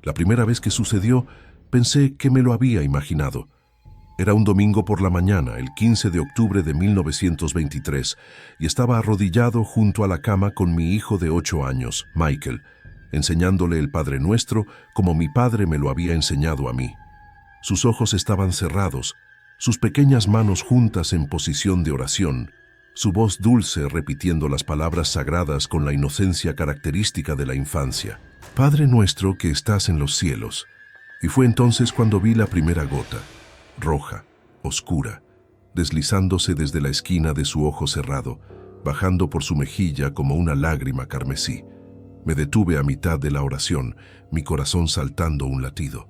La primera vez que sucedió, pensé que me lo había imaginado. Era un domingo por la mañana, el 15 de octubre de 1923, y estaba arrodillado junto a la cama con mi hijo de 8 años, Michael, enseñándole el Padre Nuestro como mi padre me lo había enseñado a mí. Sus ojos estaban cerrados, sus pequeñas manos juntas en posición de oración, su voz dulce repitiendo las palabras sagradas con la inocencia característica de la infancia. Padre nuestro que estás en los cielos. Y fue entonces cuando vi la primera gota, roja, oscura, deslizándose desde la esquina de su ojo cerrado, bajando por su mejilla como una lágrima carmesí. Me detuve a mitad de la oración, mi corazón saltando un latido.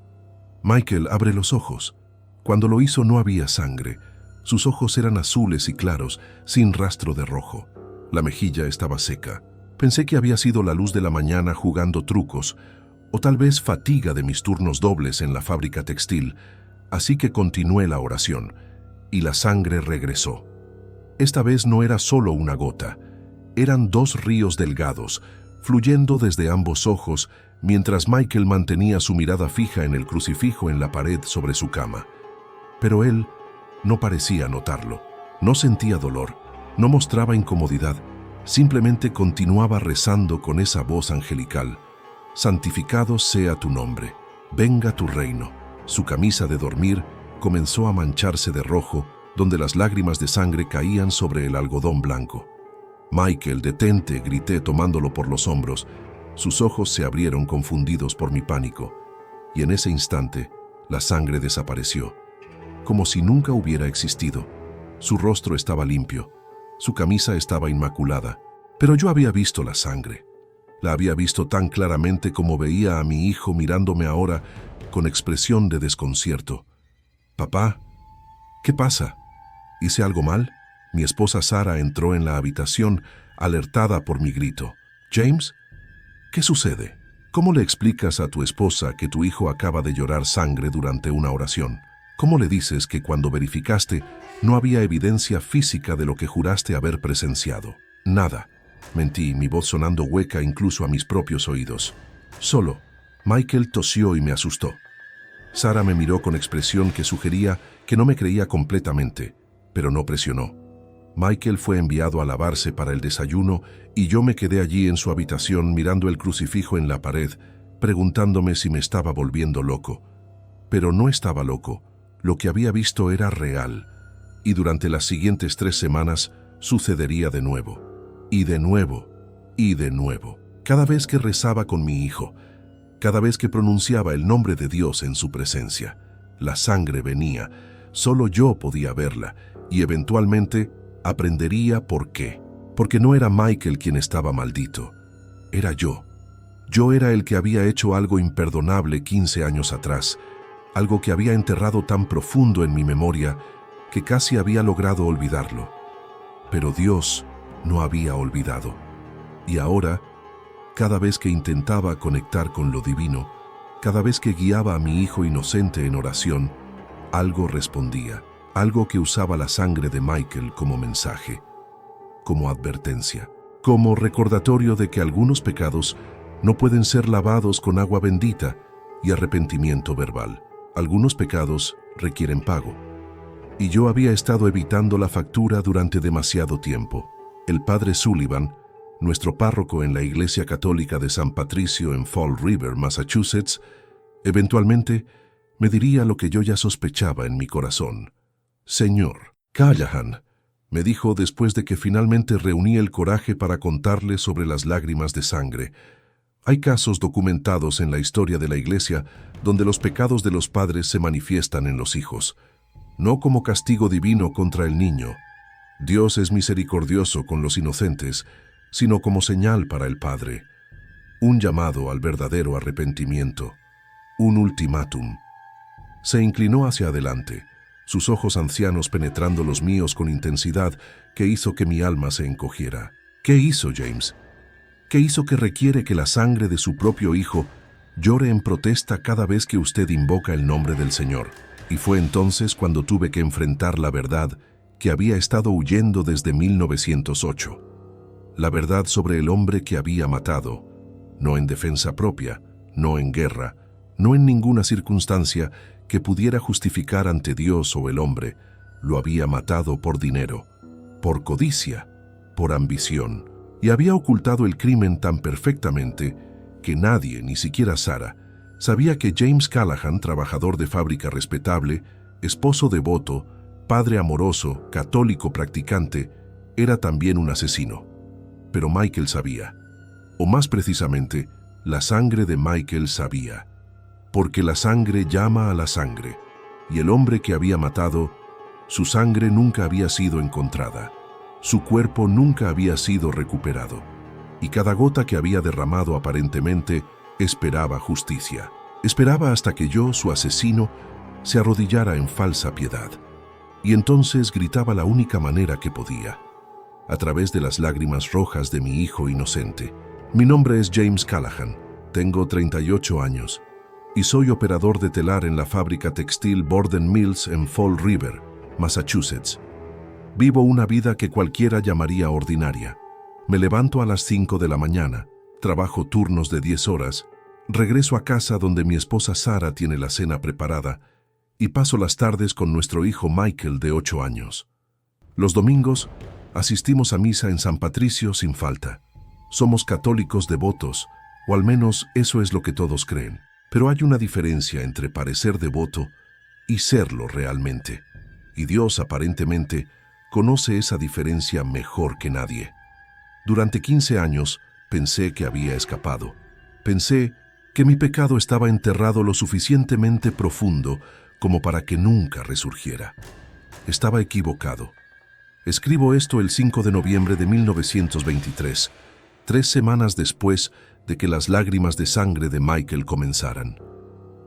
Michael, abre los ojos. Cuando lo hizo no había sangre. Sus ojos eran azules y claros, sin rastro de rojo. La mejilla estaba seca. Pensé que había sido la luz de la mañana jugando trucos, o tal vez fatiga de mis turnos dobles en la fábrica textil, así que continué la oración, y la sangre regresó. Esta vez no era solo una gota, eran 2 ríos delgados, fluyendo desde ambos ojos, mientras Michael mantenía su mirada fija en el crucifijo en la pared sobre su cama. Pero él no parecía notarlo, no sentía dolor, no mostraba incomodidad, simplemente continuaba rezando con esa voz angelical. Santificado sea tu nombre, venga tu reino. Su camisa de dormir comenzó a mancharse de rojo, donde las lágrimas de sangre caían sobre el algodón blanco. Michael, detente, grité tomándolo por los hombros. Sus ojos se abrieron confundidos por mi pánico, y en ese instante la sangre desapareció, como si nunca hubiera existido. Su rostro estaba limpio, su camisa estaba inmaculada, pero yo había visto la sangre. La había visto tan claramente como veía a mi hijo mirándome ahora con expresión de desconcierto. «Papá, ¿qué pasa? ¿Hice algo mal?» Mi esposa Sara entró en la habitación, alertada por mi grito. «James, ¿qué sucede? ¿Cómo le explicas a tu esposa que tu hijo acaba de llorar sangre durante una oración? ¿Cómo le dices que cuando verificaste no había evidencia física de lo que juraste haber presenciado?» «Nada», mentí, mi voz sonando hueca incluso a mis propios oídos. «Solo». Michael tosió y me asustó. Sara me miró con expresión que sugería que no me creía completamente, pero no presionó. Michael fue enviado a lavarse para el desayuno y yo me quedé allí en su habitación mirando el crucifijo en la pared, preguntándome si me estaba volviendo loco. Pero no estaba loco, lo que había visto era real, y durante las siguientes 3 semanas sucedería de nuevo, y de nuevo, y de nuevo. Cada vez que rezaba con mi hijo, cada vez que pronunciaba el nombre de Dios en su presencia, la sangre venía, solo yo podía verla, y eventualmente aprendería por qué. Porque no era Michael quien estaba maldito, era yo. Yo era el que había hecho algo imperdonable 15 años atrás, algo que había enterrado tan profundo en mi memoria que casi había logrado olvidarlo. Pero Dios no había olvidado. Y ahora, cada vez que intentaba conectar con lo divino, cada vez que guiaba a mi hijo inocente en oración, algo respondía, algo que usaba la sangre de Michael como mensaje, como advertencia, como recordatorio de que algunos pecados no pueden ser lavados con agua bendita y arrepentimiento verbal. Algunos pecados requieren pago. Y yo había estado evitando la factura durante demasiado tiempo. El padre Sullivan, nuestro párroco en la Iglesia Católica de San Patricio en Fall River, Massachusetts, eventualmente me diría lo que yo ya sospechaba en mi corazón. «Señor Callahan», me dijo después de que finalmente reuní el coraje para contarle sobre las lágrimas de sangre. Hay casos documentados en la historia de la Iglesia donde los pecados de los padres se manifiestan en los hijos, no como castigo divino contra el niño. Dios es misericordioso con los inocentes, sino como señal para el Padre, un llamado al verdadero arrepentimiento, un ultimátum. Se inclinó hacia adelante, sus ojos ancianos penetrando los míos con intensidad que hizo que mi alma se encogiera. «¿Qué hizo, James? ¿Qué hizo que requiere que la sangre de su propio hijo llore en protesta cada vez que usted invoca el nombre del Señor?» Y fue entonces cuando tuve que enfrentar la verdad que había estado huyendo desde 1908. La verdad sobre el hombre que había matado, no en defensa propia, no en guerra, No en ninguna circunstancia que pudiera justificar ante Dios o el hombre, lo había matado por dinero, por codicia, por ambición, y había ocultado el crimen tan perfectamente que nadie, ni siquiera Sarah, sabía que James Callahan, trabajador de fábrica respetable, esposo devoto, padre amoroso, católico practicante, era también un asesino. Pero Michael sabía, o más precisamente, la sangre de Michael sabía, porque la sangre llama a la sangre, y el hombre que había matado, su sangre nunca había sido encontrada, su cuerpo nunca había sido recuperado, y cada gota que había derramado aparentemente esperaba justicia. Esperaba hasta que yo, su asesino, se arrodillara en falsa piedad. Y entonces gritaba la única manera que podía, a través de las lágrimas rojas de mi hijo inocente. Mi nombre es James Callahan, tengo 38 años, y soy operador de telar en la fábrica textil Borden Mills en Fall River, Massachusetts. Vivo una vida que cualquiera llamaría ordinaria. Me levanto a las 5 de la mañana, trabajo turnos de 10 horas, regreso a casa donde mi esposa Sarah tiene la cena preparada y paso las tardes con nuestro hijo Michael de 8 años. Los domingos asistimos a misa en San Patricio sin falta. Somos católicos devotos, o al menos eso es lo que todos creen. Pero hay una diferencia entre parecer devoto y serlo realmente. Y Dios aparentemente conoce esa diferencia mejor que nadie. Durante 15 años pensé que había escapado. Pensé que mi pecado estaba enterrado lo suficientemente profundo como para que nunca resurgiera. Estaba equivocado. Escribo esto el 5 de noviembre de 1923, 3 semanas después de que las lágrimas de sangre de Michael comenzaran.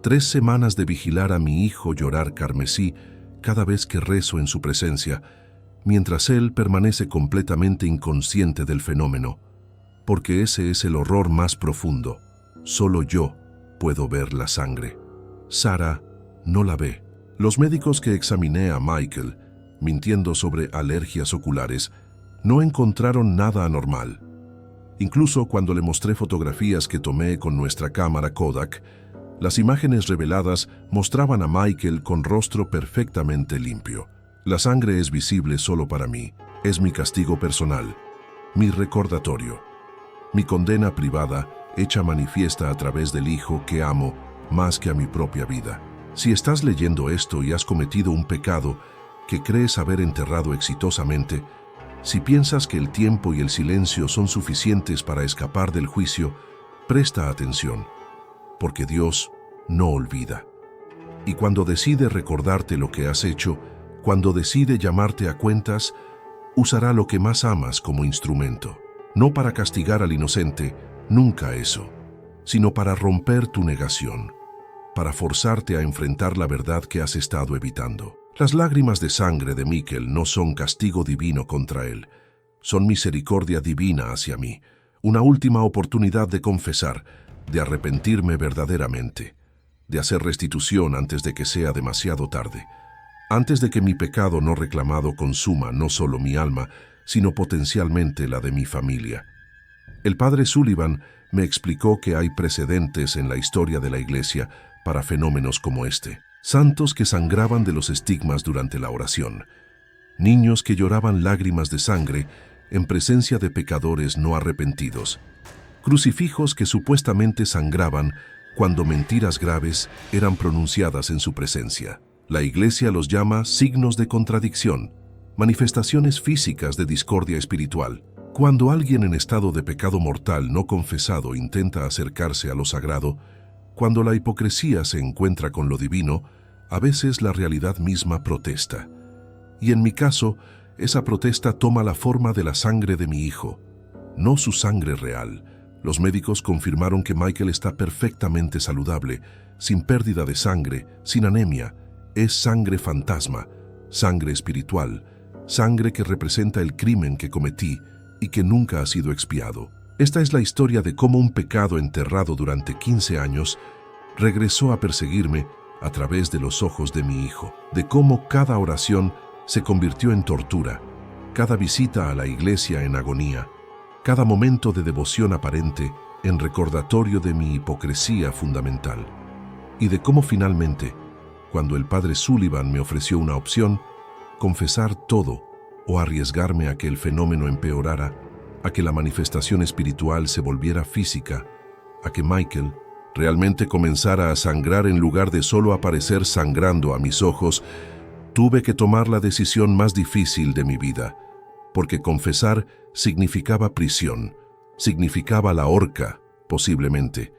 3 semanas de vigilar a mi hijo llorar carmesí cada vez que rezo en su presencia, mientras él permanece completamente inconsciente del fenómeno, porque ese es el horror más profundo. Solo yo puedo ver la sangre. Sarah no la ve. Los médicos que examiné a Michael, mintiendo sobre alergias oculares, no encontraron nada anormal. Incluso cuando le mostré fotografías que tomé con nuestra cámara Kodak, las imágenes reveladas mostraban a Michael con rostro perfectamente limpio. La sangre es visible solo para mí, es mi castigo personal, mi recordatorio, mi condena privada hecha manifiesta a través del hijo que amo más que a mi propia vida. Si estás leyendo esto y has cometido un pecado que crees haber enterrado exitosamente, si piensas que el tiempo y el silencio son suficientes para escapar del juicio, presta atención, porque Dios no olvida. Y cuando decide recordarte lo que has hecho, cuando decide llamarte a cuentas, usará lo que más amas como instrumento, no para castigar al inocente, nunca eso, sino para romper tu negación, para forzarte a enfrentar la verdad que has estado evitando. Las lágrimas de sangre de Michael no son castigo divino contra él, son misericordia divina hacia mí, una última oportunidad de confesar, de arrepentirme verdaderamente, de hacer restitución antes de que sea demasiado tarde, antes de que mi pecado no reclamado consuma no solo mi alma, sino potencialmente la de mi familia. El padre Sullivan me explicó que hay precedentes en la historia de la Iglesia para fenómenos como este. Santos que sangraban de los estigmas durante la oración, niños que lloraban lágrimas de sangre en presencia de pecadores no arrepentidos, crucifijos que supuestamente sangraban cuando mentiras graves eran pronunciadas en su presencia. La Iglesia los llama signos de contradicción, manifestaciones físicas de discordia espiritual. Cuando alguien en estado de pecado mortal no confesado intenta acercarse a lo sagrado, cuando la hipocresía se encuentra con lo divino, a veces la realidad misma protesta. Y en mi caso, esa protesta toma la forma de la sangre de mi hijo, no su sangre real. Los médicos confirmaron que Michael está perfectamente saludable, sin pérdida de sangre, sin anemia. Es sangre fantasma, sangre espiritual, sangre que representa el crimen que cometí y que nunca ha sido expiado. Esta es la historia de cómo un pecado enterrado durante 15 años regresó a perseguirme a través de los ojos de mi hijo, de cómo cada oración se convirtió en tortura, cada visita a la iglesia en agonía, cada momento de devoción aparente en recordatorio de mi hipocresía fundamental. y de cómo finalmente, cuando el padre Sullivan me ofreció una opción, confesar todo o arriesgarme a que el fenómeno empeorara, a que la manifestación espiritual se volviera física, a que Michael realmente comenzara a sangrar en lugar de solo aparecer sangrando a mis ojos, tuve que tomar la decisión más difícil de mi vida, porque confesar significaba prisión, significaba la horca, posiblemente,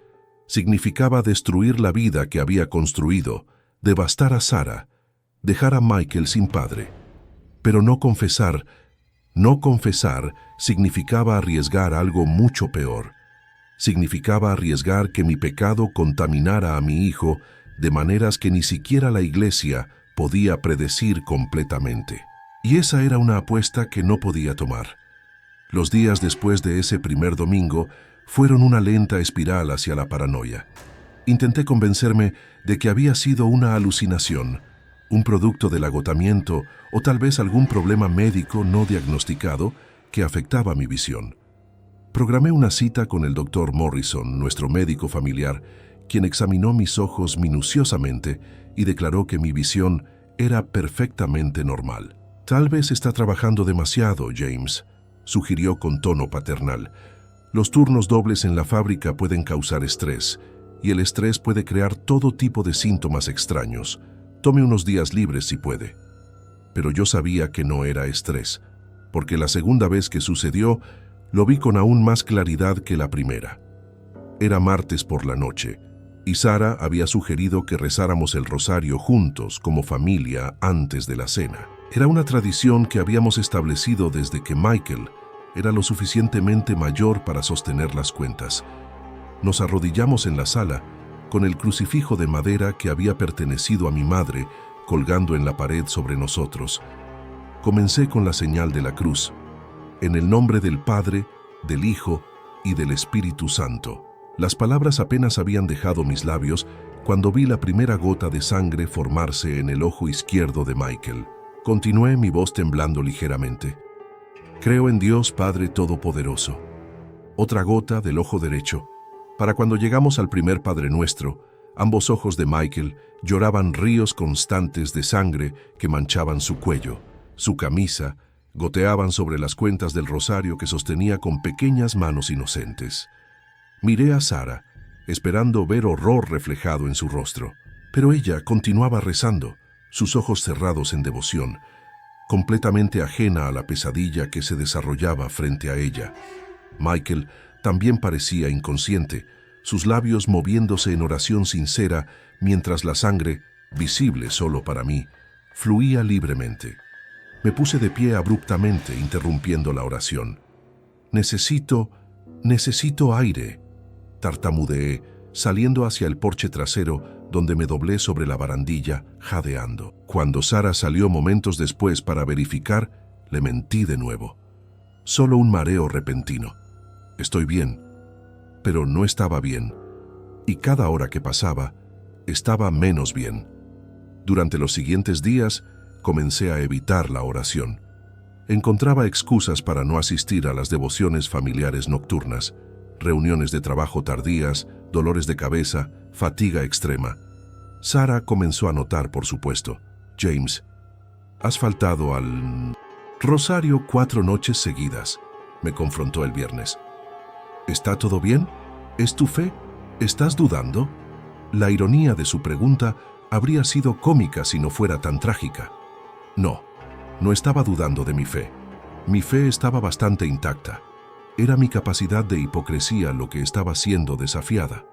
significaba destruir la vida que había construido, devastar a Sarah, dejar a Michael sin padre. Pero no confesar significaba arriesgar algo mucho peor. Significaba arriesgar que mi pecado contaminara a mi hijo de maneras que ni siquiera la iglesia podía predecir completamente. Y esa era una apuesta que no podía tomar. Los días después de ese primer domingo fueron una lenta espiral hacia la paranoia. Intenté convencerme de que había sido una alucinación, un producto del agotamiento o tal vez algún problema médico no diagnosticado que afectaba mi visión. Programé una cita con el Dr. Morrison, nuestro médico familiar, quien examinó mis ojos minuciosamente y declaró que mi visión era perfectamente normal. «Tal vez está trabajando demasiado, James», sugirió con tono paternal. «Los turnos dobles en la fábrica pueden causar estrés, y el estrés puede crear todo tipo de síntomas extraños. Tome unos días libres si puede». Pero yo sabía que no era estrés, porque la segunda vez que sucedió, lo vi con aún más claridad que la primera. Era martes por la noche, y Sarah había sugerido que rezáramos el rosario juntos como familia antes de la cena. Era una tradición que habíamos establecido desde que Michael era lo suficientemente mayor para sostener las cuentas. Nos arrodillamos en la sala, con el crucifijo de madera que había pertenecido a mi madre colgando en la pared sobre nosotros. Comencé con la señal de la cruz, en el nombre del Padre, del Hijo y del Espíritu Santo. Las palabras apenas habían dejado mis labios cuando vi la primera gota de sangre formarse en el ojo izquierdo de Michael. Continué, mi voz temblando ligeramente. «Creo en Dios Padre Todopoderoso». Otra gota del ojo derecho. Para cuando llegamos al primer Padre Nuestro, ambos ojos de Michael lloraban ríos constantes de sangre que manchaban su cuello, su camisa, goteaban sobre las cuentas del rosario que sostenía con pequeñas manos inocentes. Miré a Sarah, esperando ver horror reflejado en su rostro, pero ella continuaba rezando, sus ojos cerrados en devoción, completamente ajena a la pesadilla que se desarrollaba frente a ella. Michael también parecía inconsciente, sus labios moviéndose en oración sincera mientras la sangre, visible solo para mí, fluía libremente. Me puse de pie abruptamente, interrumpiendo la oración. Necesito aire», tartamudeé, saliendo hacia el porche trasero, donde me doblé sobre la barandilla, jadeando. Cuando Sarah salió momentos después para verificar, le mentí de nuevo. Solo un mareo repentino. Estoy bien, pero no estaba bien, y cada hora que pasaba, estaba menos bien. Durante los siguientes días, comencé a evitar la oración. Encontraba excusas para no asistir a las devociones familiares nocturnas, reuniones de trabajo tardías, dolores de cabeza, fatiga extrema. Sarah comenzó a notar, por supuesto. «James, has faltado al rosario 4 noches seguidas», me confrontó el viernes. «¿Está todo bien? ¿Es tu fe? ¿Estás dudando?». La ironía de su pregunta habría sido cómica si no fuera tan trágica. No estaba dudando de mi fe. Mi fe estaba bastante intacta. Era mi capacidad de hipocresía lo que estaba siendo desafiada.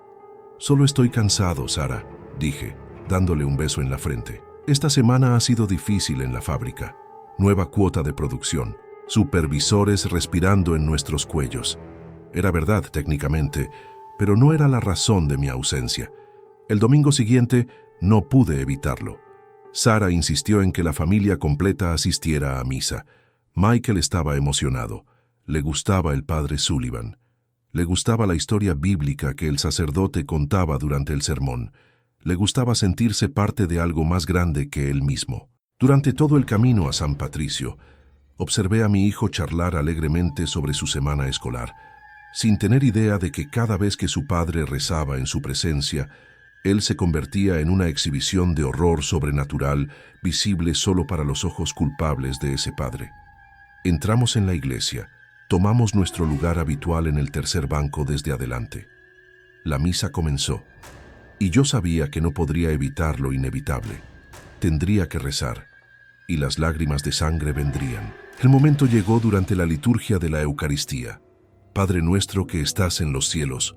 «Solo estoy cansado, Sarah», dije, dándole un beso en la frente. «Esta semana ha sido difícil en la fábrica. Nueva cuota de producción. Supervisores respirando en nuestros cuellos. Era verdad técnicamente, pero no era la razón de mi ausencia. El domingo siguiente no pude evitarlo. Sarah insistió en que la familia completa asistiera a misa. Michael estaba emocionado. Le gustaba el padre Sullivan. Le gustaba la historia bíblica que el sacerdote contaba durante el sermón. Le gustaba sentirse parte de algo más grande que él mismo. Durante todo el camino a San Patricio, observé a mi hijo charlar alegremente sobre su semana escolar, sin tener idea de que cada vez que su padre rezaba en su presencia, Él se convertía en una exhibición de horror sobrenatural visible solo para los ojos culpables de ese padre. Entramos en la iglesia, tomamos nuestro lugar habitual en el tercer banco desde adelante. La misa comenzó, y yo sabía que no podría evitar lo inevitable. Tendría que rezar, y las lágrimas de sangre vendrían. El momento llegó durante la liturgia de la Eucaristía. Padre nuestro que estás en los cielos.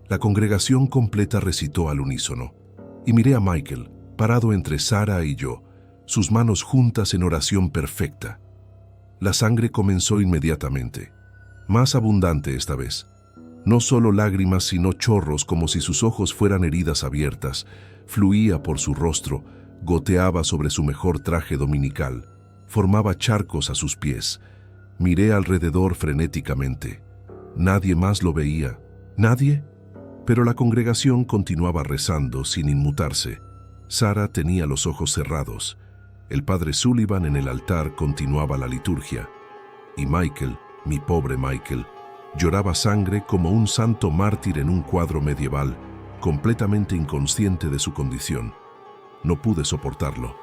La congregación completa recitó al unísono, y miré a Michael, parado entre Sara y yo, sus manos juntas en oración perfecta. La sangre comenzó inmediatamente, más abundante esta vez. No solo lágrimas, sino chorros como si sus ojos fueran heridas abiertas, fluía por su rostro, goteaba sobre su mejor traje dominical, formaba charcos a sus pies. Miré alrededor frenéticamente. Nadie más lo veía. ¿Nadie? Pero la congregación continuaba rezando sin inmutarse. Sara tenía los ojos cerrados. El padre Sullivan en el altar continuaba la liturgia. Y Michael, mi pobre Michael, lloraba sangre como un santo mártir en un cuadro medieval, completamente inconsciente de su condición. No pude soportarlo.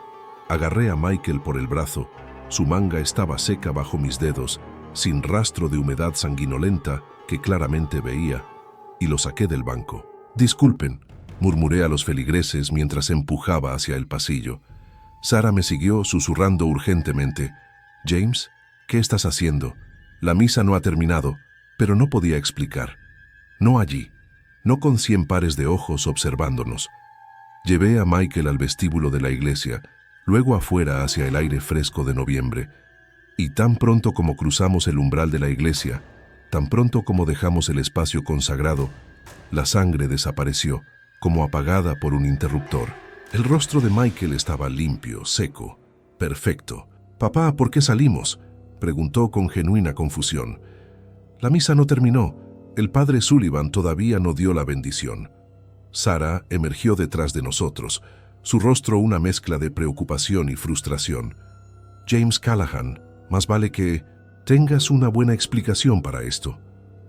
Agarré a Michael por el brazo. Su manga estaba seca bajo mis dedos, sin rastro de humedad sanguinolenta que claramente veía, y lo saqué del banco. «Disculpen», murmuré a los feligreses mientras empujaba hacia el pasillo. Sara me siguió susurrando urgentemente. «James, ¿qué estás haciendo? La misa no ha terminado», pero no podía explicar. No allí, no con 100 pares de ojos observándonos. Llevé a Michael al vestíbulo de la iglesia, luego afuera hacia el aire fresco de noviembre, y tan pronto como cruzamos el umbral de la iglesia, tan pronto como dejamos el espacio consagrado, la sangre desapareció, como apagada por un interruptor. El rostro de Michael estaba limpio, seco, perfecto. «Papá, ¿por qué salimos?», preguntó con genuina confusión. La misa no terminó. El padre Sullivan todavía no dio la bendición. Sara emergió detrás de nosotros, su rostro una mezcla de preocupación y frustración. «James Callahan, más vale que tengas una buena explicación para esto.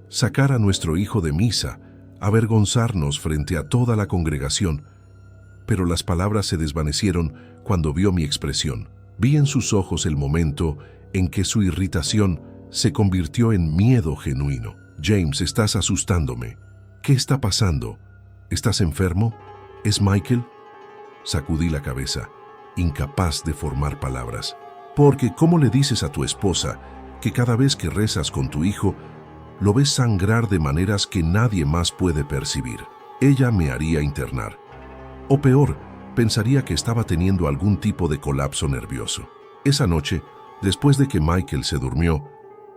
Sacar a nuestro hijo de misa, avergonzarnos frente a toda la congregación». Pero las palabras se desvanecieron cuando vio mi expresión. Vi en sus ojos el momento en que su irritación se convirtió en miedo genuino. «James, estás asustándome. ¿Qué está pasando? ¿Estás enfermo? ¿Es Michael?». Sacudí la cabeza, incapaz de formar palabras. «Porque, ¿cómo le dices a tu esposa que cada vez que rezas con tu hijo, lo ves sangrar de maneras que nadie más puede percibir? Ella me haría internar. O peor, pensaría que estaba teniendo algún tipo de colapso nervioso». Esa noche, después de que Michael se durmió,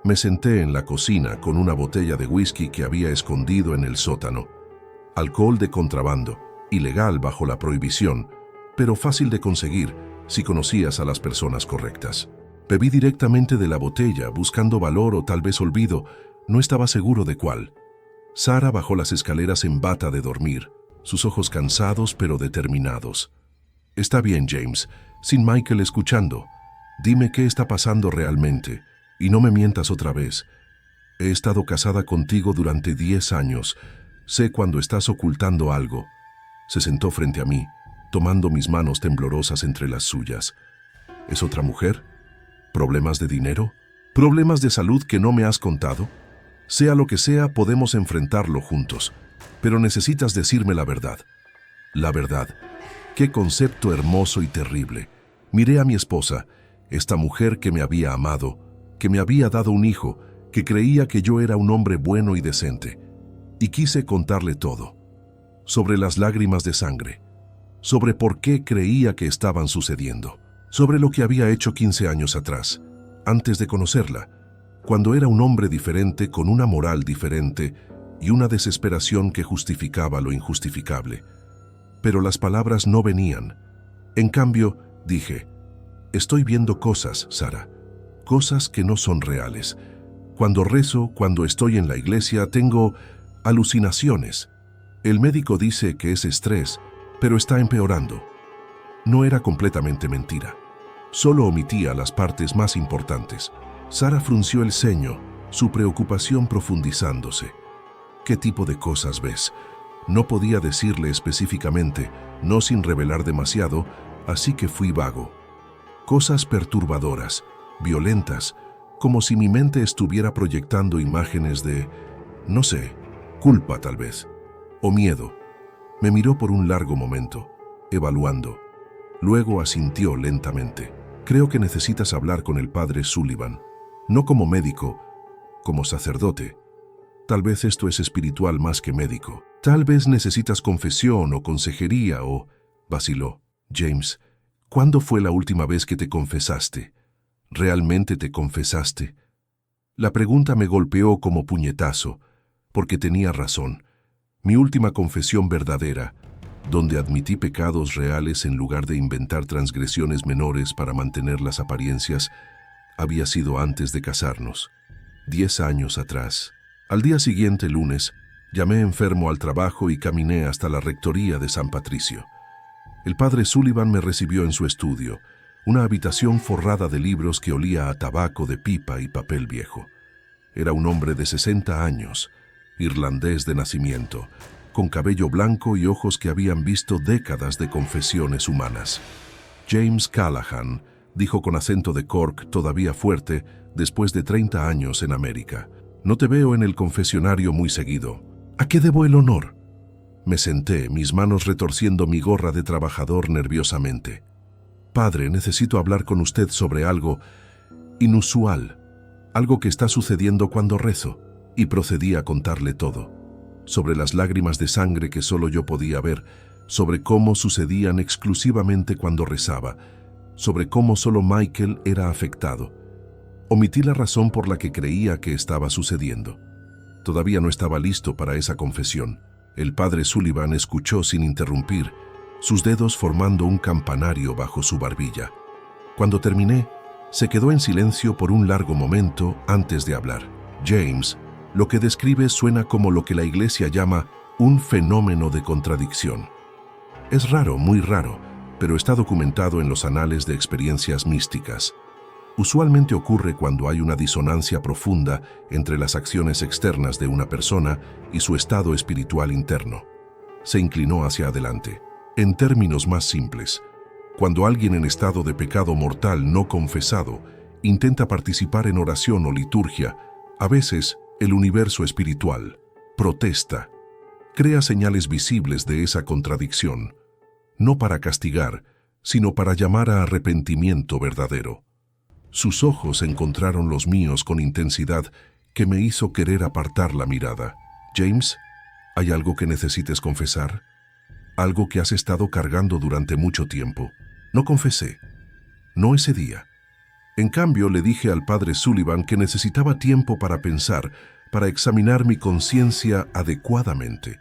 me senté en la cocina con una botella de whisky que había escondido en el sótano. Alcohol de contrabando, ilegal bajo la prohibición, pero fácil de conseguir si conocías a las personas correctas. Bebí directamente de la botella, buscando valor o tal vez olvido, no estaba seguro de cuál. Sara bajó las escaleras en bata de dormir, sus ojos cansados pero determinados. «Está bien, James, sin Michael escuchando. Dime qué está pasando realmente. Y no me mientas otra vez. He estado casada contigo durante 10 años. Sé cuando estás ocultando algo». Se sentó frente a mí, tomando mis manos temblorosas entre las suyas. «¿Es otra mujer? ¿Problemas de dinero? ¿Problemas de salud que no me has contado? Sea lo que sea, podemos enfrentarlo juntos. Pero necesitas decirme la verdad». La verdad. Qué concepto hermoso y terrible. Miré a mi esposa, esta mujer que me había amado, que me había dado un hijo, que creía que yo era un hombre bueno y decente. Y quise contarle todo. Sobre las lágrimas de sangre. Sobre por qué creía que estaban sucediendo. Sobre lo que había hecho 15 años atrás, antes de conocerla, cuando era un hombre diferente con una moral diferente y una desesperación que justificaba lo injustificable. Pero las palabras no venían. En cambio, dije, «Estoy viendo cosas, Sara. Cosas que no son reales. Cuando rezo, cuando estoy en la iglesia, tengo alucinaciones. El médico dice que es estrés, pero está empeorando». No era completamente mentira. Solo omitía las partes más importantes. Sara frunció el ceño, su preocupación profundizándose. «¿Qué tipo de cosas ves?». No podía decirle específicamente, no sin revelar demasiado, así que fui vago. Cosas perturbadoras, violentas, como si mi mente estuviera proyectando imágenes de, no sé, culpa tal vez, o miedo. Me miró por un largo momento, evaluando. Luego asintió lentamente. Creo que necesitas hablar con el padre Sullivan, no como médico, como sacerdote. Tal vez esto es espiritual más que médico. Tal vez necesitas confesión o consejería o... Vaciló. James, ¿cuándo fue la última vez que te confesaste? ¿Realmente te confesaste? La pregunta me golpeó como puñetazo, porque tenía razón. Mi última confesión verdadera, donde admití pecados reales en lugar de inventar transgresiones menores para mantener las apariencias, había sido antes de casarnos, 10 años atrás. Al día siguiente, lunes, llamé enfermo al trabajo y caminé hasta la rectoría de San Patricio. El padre Sullivan me recibió en su estudio, una habitación forrada de libros que olía a tabaco de pipa y papel viejo. Era un hombre de 60 años, irlandés de nacimiento, con cabello blanco y ojos que habían visto décadas de confesiones humanas. James Callahan, dijo con acento de Cork todavía fuerte después de 30 años en América. No te veo en el confesionario muy seguido. ¿A qué debo el honor? Me senté, mis manos retorciendo mi gorra de trabajador nerviosamente. Padre, necesito hablar con usted sobre algo inusual, algo que está sucediendo cuando rezo. Y procedí a contarle todo. Sobre las lágrimas de sangre que solo yo podía ver, sobre cómo sucedían exclusivamente cuando rezaba, sobre cómo solo Michael era afectado. Omití la razón por la que creía que estaba sucediendo. Todavía no estaba listo para esa confesión. El padre Sullivan escuchó sin interrumpir, sus dedos formando un campanario bajo su barbilla. Cuando terminé, se quedó en silencio por un largo momento antes de hablar. James, lo que describe suena como lo que la Iglesia llama un fenómeno de contradicción. Es raro, muy raro, pero está documentado en los anales de experiencias místicas. Usualmente ocurre cuando hay una disonancia profunda entre las acciones externas de una persona y su estado espiritual interno. Se inclinó hacia adelante. En términos más simples, cuando alguien en estado de pecado mortal no confesado intenta participar en oración o liturgia, a veces el universo espiritual protesta, crea señales visibles de esa contradicción, no para castigar, sino para llamar a arrepentimiento verdadero. Sus ojos encontraron los míos con intensidad que me hizo querer apartar la mirada. James, ¿hay algo que necesites confesar? Algo que has estado cargando durante mucho tiempo. No confesé. No ese día. En cambio, le dije al padre Sullivan que necesitaba tiempo para pensar, para examinar mi conciencia adecuadamente.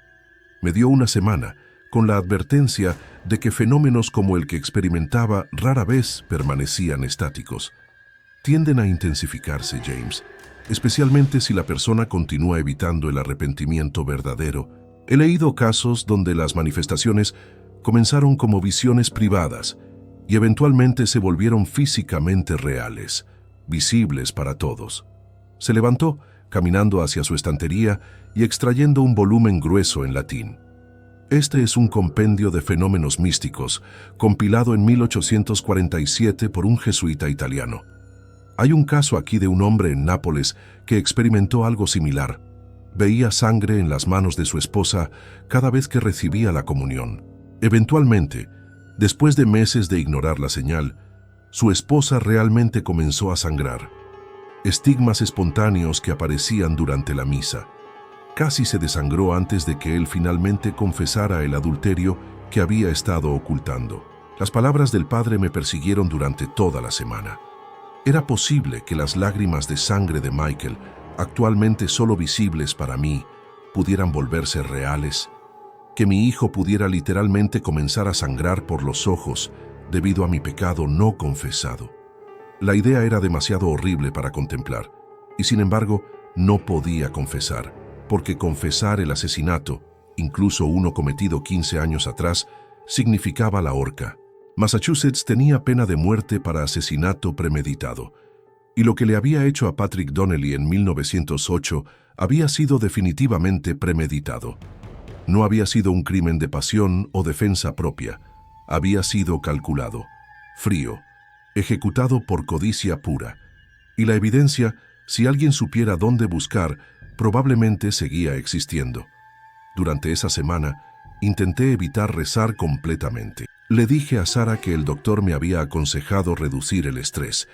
Me dio una semana, con la advertencia de que fenómenos como el que experimentaba rara vez permanecían estáticos. Tienden a intensificarse, James, especialmente si la persona continúa evitando el arrepentimiento verdadero. He leído casos donde las manifestaciones comenzaron como visiones privadas y eventualmente se volvieron físicamente reales, visibles para todos. Se levantó, caminando hacia su estantería y extrayendo un volumen grueso en latín. Este es un compendio de fenómenos místicos, compilado en 1847 por un jesuita italiano. Hay un caso aquí de un hombre en Nápoles que experimentó algo similar. Veía sangre en las manos de su esposa cada vez que recibía la comunión. Eventualmente, después de meses de ignorar la señal, su esposa realmente comenzó a sangrar. Estigmas espontáneos que aparecían durante la misa. Casi se desangró antes de que él finalmente confesara el adulterio que había estado ocultando. Las palabras del padre me persiguieron durante toda la semana. ¿Era posible que las lágrimas de sangre de Michael, actualmente solo visibles para mí, pudieran volverse reales? ¿Que mi hijo pudiera literalmente comenzar a sangrar por los ojos debido a mi pecado no confesado? La idea era demasiado horrible para contemplar, y sin embargo no podía confesar, porque confesar el asesinato, incluso uno cometido 15 años atrás, significaba la horca. Massachusetts tenía pena de muerte para asesinato premeditado, y lo que le había hecho a Patrick Donnelly en 1908 había sido definitivamente premeditado. No había sido un crimen de pasión o defensa propia. Había sido calculado, frío, ejecutado por codicia pura. Y la evidencia, si alguien supiera dónde buscar, probablemente seguía existiendo. Durante esa semana, intenté evitar rezar completamente. Le dije a Sara que el doctor me había aconsejado reducir el estrés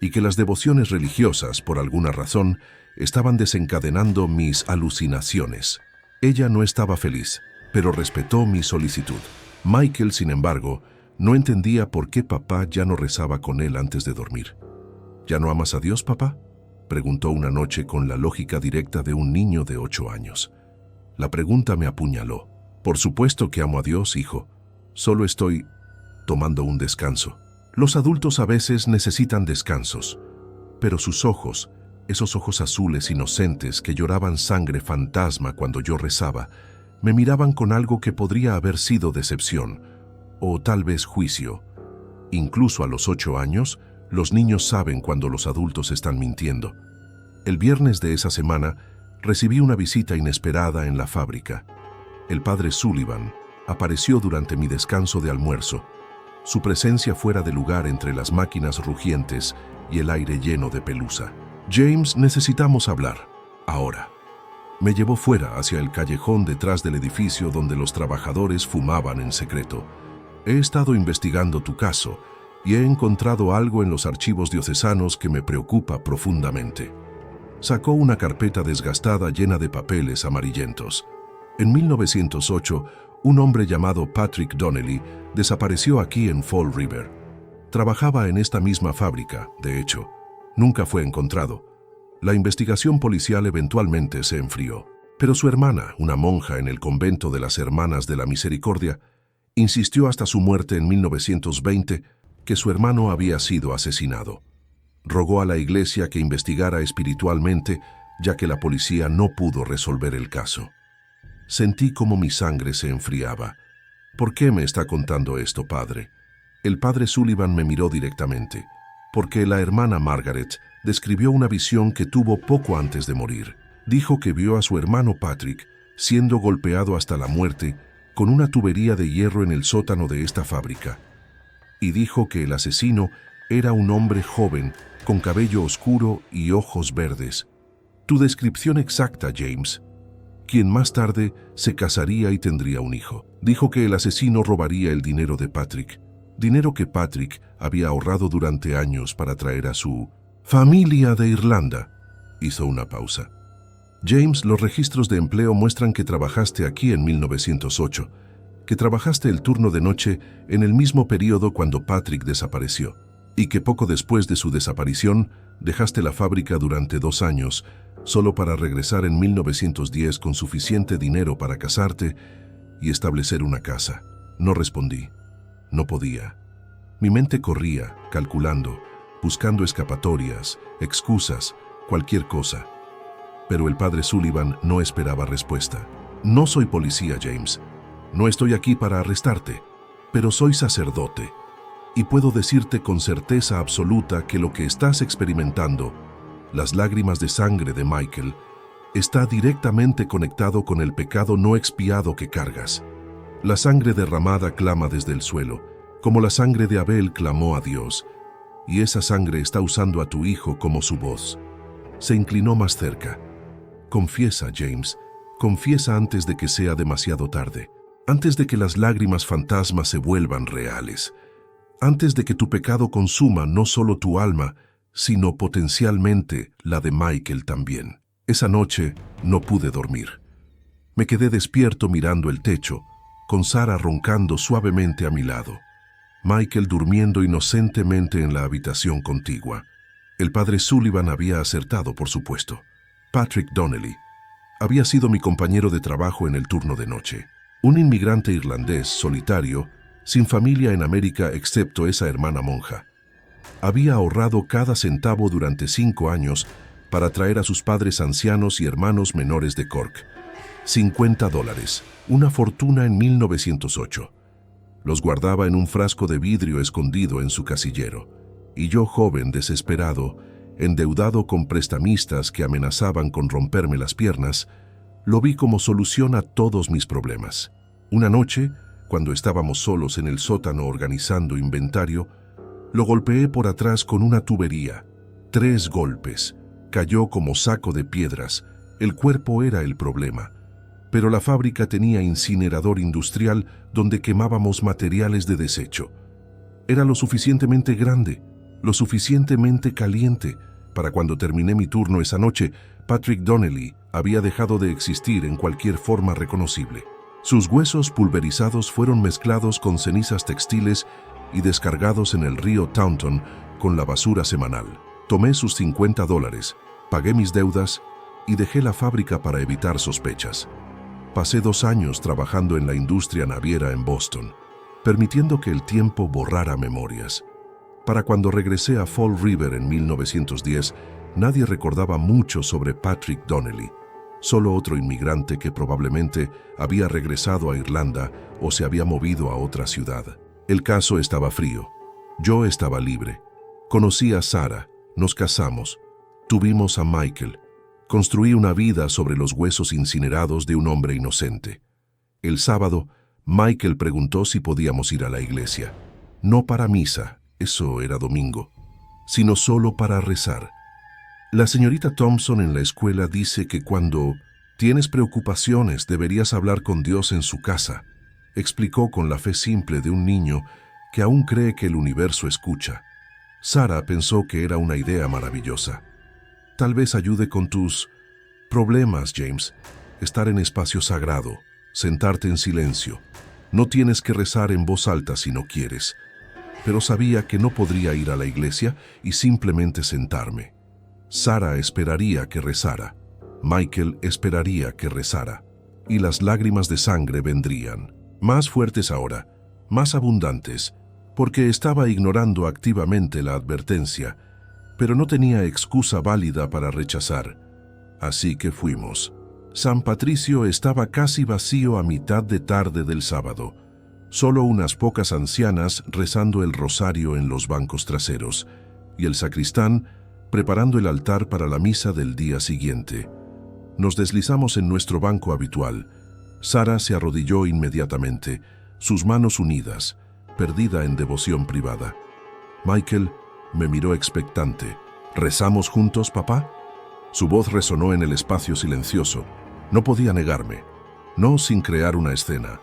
y que las devociones religiosas, por alguna razón, estaban desencadenando mis alucinaciones. Ella no estaba feliz, pero respetó mi solicitud. Michael, sin embargo, no entendía por qué papá ya no rezaba con él antes de dormir. ¿Ya no amas a Dios, papá?, preguntó una noche con la lógica directa de un niño de 8 años. La pregunta me apuñaló. Por supuesto que amo a Dios, hijo. Solo estoy tomando un descanso. Los adultos a veces necesitan descansos, pero sus ojos, esos ojos azules inocentes que lloraban sangre fantasma cuando yo rezaba, me miraban con algo que podría haber sido decepción, o tal vez juicio. Incluso a los 8 años, los niños saben cuando los adultos están mintiendo. El viernes de esa semana, recibí una visita inesperada en la fábrica. El padre Sullivan apareció durante mi descanso de almuerzo, su presencia fuera de lugar entre las máquinas rugientes y el aire lleno de pelusa. James, necesitamos hablar, ahora. Me llevó fuera hacia el callejón detrás del edificio donde los trabajadores fumaban en secreto. He estado investigando tu caso y he encontrado algo en los archivos diocesanos que me preocupa profundamente. Sacó una carpeta desgastada llena de papeles amarillentos. En 1908, un hombre llamado Patrick Donnelly desapareció aquí en Fall River. Trabajaba en esta misma fábrica, de hecho. Nunca fue encontrado. La investigación policial eventualmente se enfrió, pero su hermana, una monja en el convento de las Hermanas de la Misericordia, insistió hasta su muerte en 1920 que su hermano había sido asesinado. Rogó a la iglesia que investigara espiritualmente, ya que la policía no pudo resolver el caso. Sentí como mi sangre se enfriaba. ¿Por qué me está contando esto, padre? El padre Sullivan me miró directamente, porque la hermana Margaret describió una visión que tuvo poco antes de morir. Dijo que vio a su hermano Patrick siendo golpeado hasta la muerte con una tubería de hierro en el sótano de esta fábrica. Y dijo que el asesino era un hombre joven, con cabello oscuro y ojos verdes. Tu descripción exacta, James. Quien más tarde se casaría y tendría un hijo. Dijo que el asesino robaría el dinero de Patrick, dinero que Patrick había ahorrado durante años para traer a su familia de Irlanda. Hizo una pausa. James, los registros de empleo muestran que trabajaste aquí en 1908, que trabajaste el turno de noche en el mismo periodo cuando Patrick desapareció, y que poco después de su desaparición dejaste la fábrica durante 2 años, solo para regresar en 1910 con suficiente dinero para casarte y establecer una casa. No respondí. No podía. Mi mente corría, calculando, buscando escapatorias, excusas, cualquier cosa. Pero el padre Sullivan no esperaba respuesta. No soy policía, James. No estoy aquí para arrestarte, pero soy sacerdote. Y puedo decirte con certeza absoluta que lo que estás experimentando, las lágrimas de sangre de Michael, está directamente conectado con el pecado no expiado que cargas. La sangre derramada clama desde el suelo, como la sangre de Abel clamó a Dios, y esa sangre está usando a tu hijo como su voz. Se inclinó más cerca. Confiesa, James, confiesa antes de que sea demasiado tarde, antes de que las lágrimas fantasmas se vuelvan reales, antes de que tu pecado consuma no solo tu alma, sino potencialmente la de Michael también. Esa noche no pude dormir. Me quedé despierto mirando el techo, con Sara roncando suavemente a mi lado. Michael durmiendo inocentemente en la habitación contigua. El padre Sullivan había acertado, por supuesto. Patrick Donnelly había sido mi compañero de trabajo en el turno de noche. Un inmigrante irlandés solitario, sin familia en América excepto esa hermana monja. Había ahorrado cada centavo durante 5 años para traer a sus padres ancianos y hermanos menores de Cork. $50, una fortuna en 1908. Los guardaba en un frasco de vidrio escondido en su casillero. Y yo, joven, desesperado, endeudado con prestamistas que amenazaban con romperme las piernas, Lo vi como solución a todos mis problemas. Una noche, cuando estábamos solos en el sótano organizando inventario, lo golpeé por atrás con una tubería. 3 golpes. Cayó como saco de piedras. El cuerpo era el problema. Pero la fábrica tenía incinerador industrial donde quemábamos materiales de desecho. Era lo suficientemente grande, lo suficientemente caliente, para cuando terminé mi turno esa noche, Patrick Donnelly había dejado de existir en cualquier forma reconocible. Sus huesos pulverizados fueron mezclados con cenizas textiles y descargados en el río Taunton con la basura semanal. Tomé sus $50, pagué mis deudas y dejé la fábrica para evitar sospechas. Pasé 2 años trabajando en la industria naviera en Boston, permitiendo que el tiempo borrara memorias. Para cuando regresé a Fall River en 1910, nadie recordaba mucho sobre Patrick Donnelly, solo otro inmigrante que probablemente había regresado a Irlanda o se había movido a otra ciudad. El caso estaba frío. Yo estaba libre. Conocí a Sarah, nos casamos, tuvimos a Michael. Construí una vida sobre los huesos incinerados de un hombre inocente. El sábado, Michael preguntó si podíamos ir a la iglesia. No para misa, eso era domingo, sino solo para rezar. La señorita Thompson en la escuela dice que cuando tienes preocupaciones deberías hablar con Dios en su casa, explicó con la fe simple de un niño que aún cree que el universo escucha. Sarah pensó que era una idea maravillosa. Tal vez ayude con tus problemas, James. Estar en espacio sagrado, sentarte en silencio. No tienes que rezar en voz alta si no quieres. Pero sabía que no podría ir a la iglesia y simplemente sentarme. Sarah esperaría que rezara. Michael esperaría que rezara. Y las lágrimas de sangre vendrían. Más fuertes ahora, más abundantes, porque estaba ignorando activamente la advertencia, pero no tenía excusa válida para rechazar. Así que fuimos. San Patricio estaba casi vacío a mitad de tarde del sábado. Solo unas pocas ancianas rezando el rosario en los bancos traseros, y el sacristán preparando el altar para la misa del día siguiente. Nos deslizamos en nuestro banco habitual. Sarah se arrodilló inmediatamente, sus manos unidas, perdida en devoción privada. Michael me miró expectante. ¿Rezamos juntos, papá? Su voz resonó en el espacio silencioso. No podía negarme, no sin crear una escena.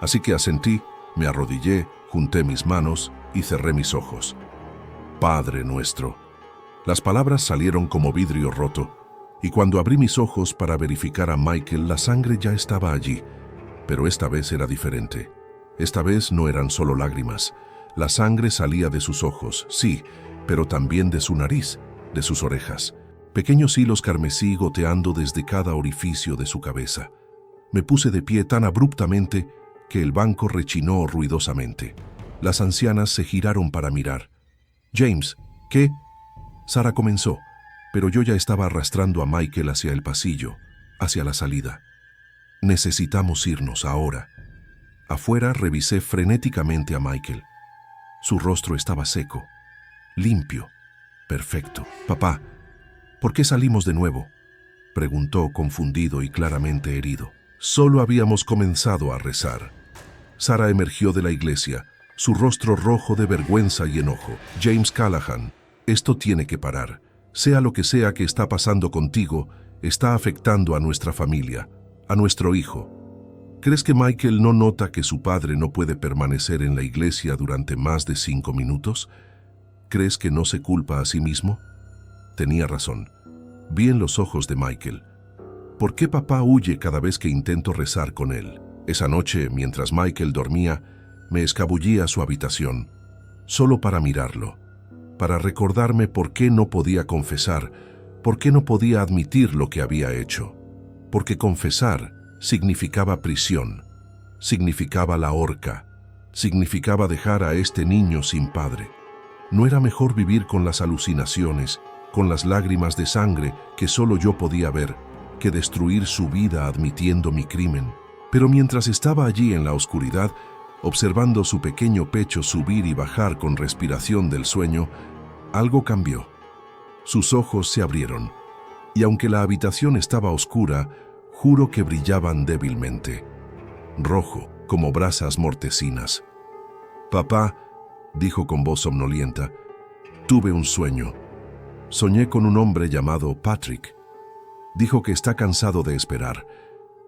Así que asentí, me arrodillé, junté mis manos y cerré mis ojos. Padre nuestro. Las palabras salieron como vidrio roto, y cuando abrí mis ojos para verificar a Michael, la sangre ya estaba allí. Pero esta vez era diferente. Esta vez no eran solo lágrimas. La sangre salía de sus ojos, sí, pero también de su nariz, de sus orejas. Pequeños hilos carmesí goteando desde cada orificio de su cabeza. Me puse de pie tan abruptamente que el banco rechinó ruidosamente. Las ancianas se giraron para mirar. «James, ¿qué?» Sarah comenzó, pero yo ya estaba arrastrando a Michael hacia el pasillo, hacia la salida. «Necesitamos irnos ahora». Afuera revisé frenéticamente a Michael. Su rostro estaba seco, limpio, perfecto. «Papá, ¿por qué salimos de nuevo?», preguntó confundido y claramente herido. Solo habíamos comenzado a rezar. Sarah emergió de la iglesia, su rostro rojo de vergüenza y enojo. «James Callahan, esto tiene que parar. Sea lo que sea que está pasando contigo, está afectando a nuestra familia, a nuestro hijo. ¿Crees que Michael no nota que su padre no puede permanecer en la iglesia durante más de 5 minutos? ¿Crees que no se culpa a sí mismo?». Tenía razón. Vi en los ojos de Michael. ¿Por qué papá huye cada vez que intento rezar con él? Esa noche, mientras Michael dormía, me escabullí a su habitación, solo para mirarlo, para recordarme por qué no podía confesar, por qué no podía admitir lo que había hecho. Porque confesar significaba prisión, significaba la horca, significaba dejar a este niño sin padre. ¿No era mejor vivir con las alucinaciones, con las lágrimas de sangre que solo yo podía ver, que destruir su vida admitiendo mi crimen? Pero mientras estaba allí en la oscuridad, observando su pequeño pecho subir y bajar con respiración del sueño, algo cambió. Sus ojos se abrieron, y aunque la habitación estaba oscura, Juro que brillaban débilmente, rojo, como brasas mortecinas. «Papá», dijo con voz somnolienta, «tuve un sueño. Soñé con un hombre llamado Patrick. Dijo que está cansado de esperar.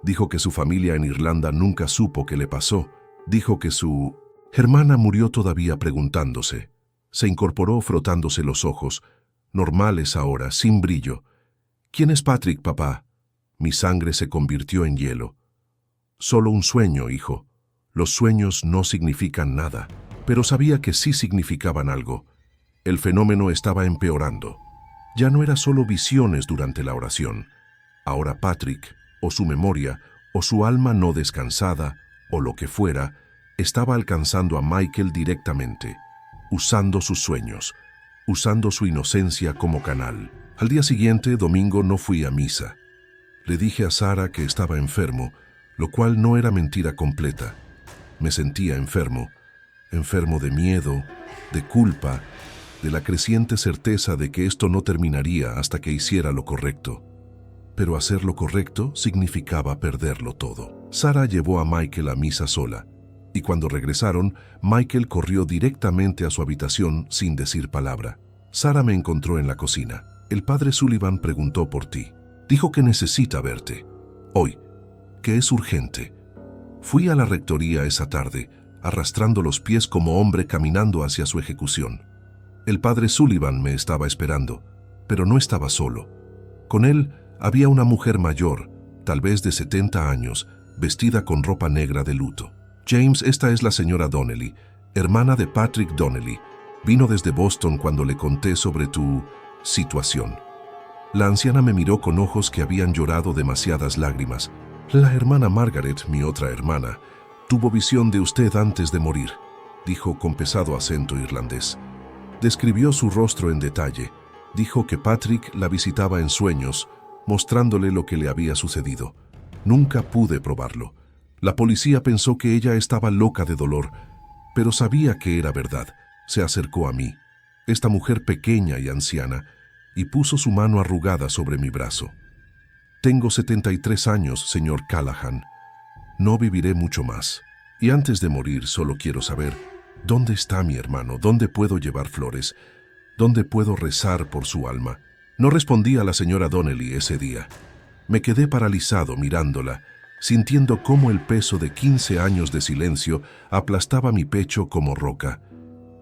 Dijo que su familia en Irlanda nunca supo qué le pasó. Dijo que su hermana murió todavía preguntándose. Se incorporó frotándose los ojos, normales ahora, sin brillo. ¿Quién es Patrick, papá?» Mi sangre se convirtió en hielo. «Solo un sueño, hijo. Los sueños no significan nada». Pero sabía que sí significaban algo. El fenómeno estaba empeorando. Ya no era solo visiones durante la oración. Ahora Patrick, o su memoria, o su alma no descansada, o lo que fuera, estaba alcanzando a Michael directamente, usando sus sueños, usando su inocencia como canal. Al día siguiente, domingo, no fui a misa. Le dije a Sara que estaba enfermo, lo cual no era mentira completa. Me sentía enfermo de miedo, de culpa, de la creciente certeza de que esto no terminaría hasta que hiciera lo correcto. Pero hacer lo correcto significaba perderlo todo. Sara llevó a Michael a misa sola, y cuando regresaron, Michael corrió directamente a su habitación sin decir palabra. Sara me encontró en la cocina. «El padre Sullivan preguntó por ti. Dijo que necesita verte. Hoy, que es urgente». Fui a la rectoría esa tarde, arrastrando los pies como hombre caminando hacia su ejecución. El padre Sullivan me estaba esperando, pero no estaba solo. Con él había una mujer mayor, tal vez de 70 años, vestida con ropa negra de luto. «James, esta es la señora Donnelly, hermana de Patrick Donnelly. Vino desde Boston cuando le conté sobre tu situación». La anciana me miró con ojos que habían llorado demasiadas lágrimas. «La hermana Margaret, mi otra hermana, tuvo visión de usted antes de morir», dijo con pesado acento irlandés. Describió su rostro en detalle. Dijo que Patrick la visitaba en sueños, mostrándole lo que le había sucedido. Nunca pude probarlo. La policía pensó que ella estaba loca de dolor, pero sabía que era verdad. Se acercó a mí, esta mujer pequeña y anciana, y puso su mano arrugada sobre mi brazo. «Tengo 73 años, señor Callahan. No viviré mucho más. Y antes de morir solo quiero saber, ¿dónde está mi hermano? ¿Dónde puedo llevar flores? ¿Dónde puedo rezar por su alma?» No respondí a la señora Donnelly ese día. Me quedé paralizado mirándola, sintiendo cómo el peso de 15 años de silencio aplastaba mi pecho como roca.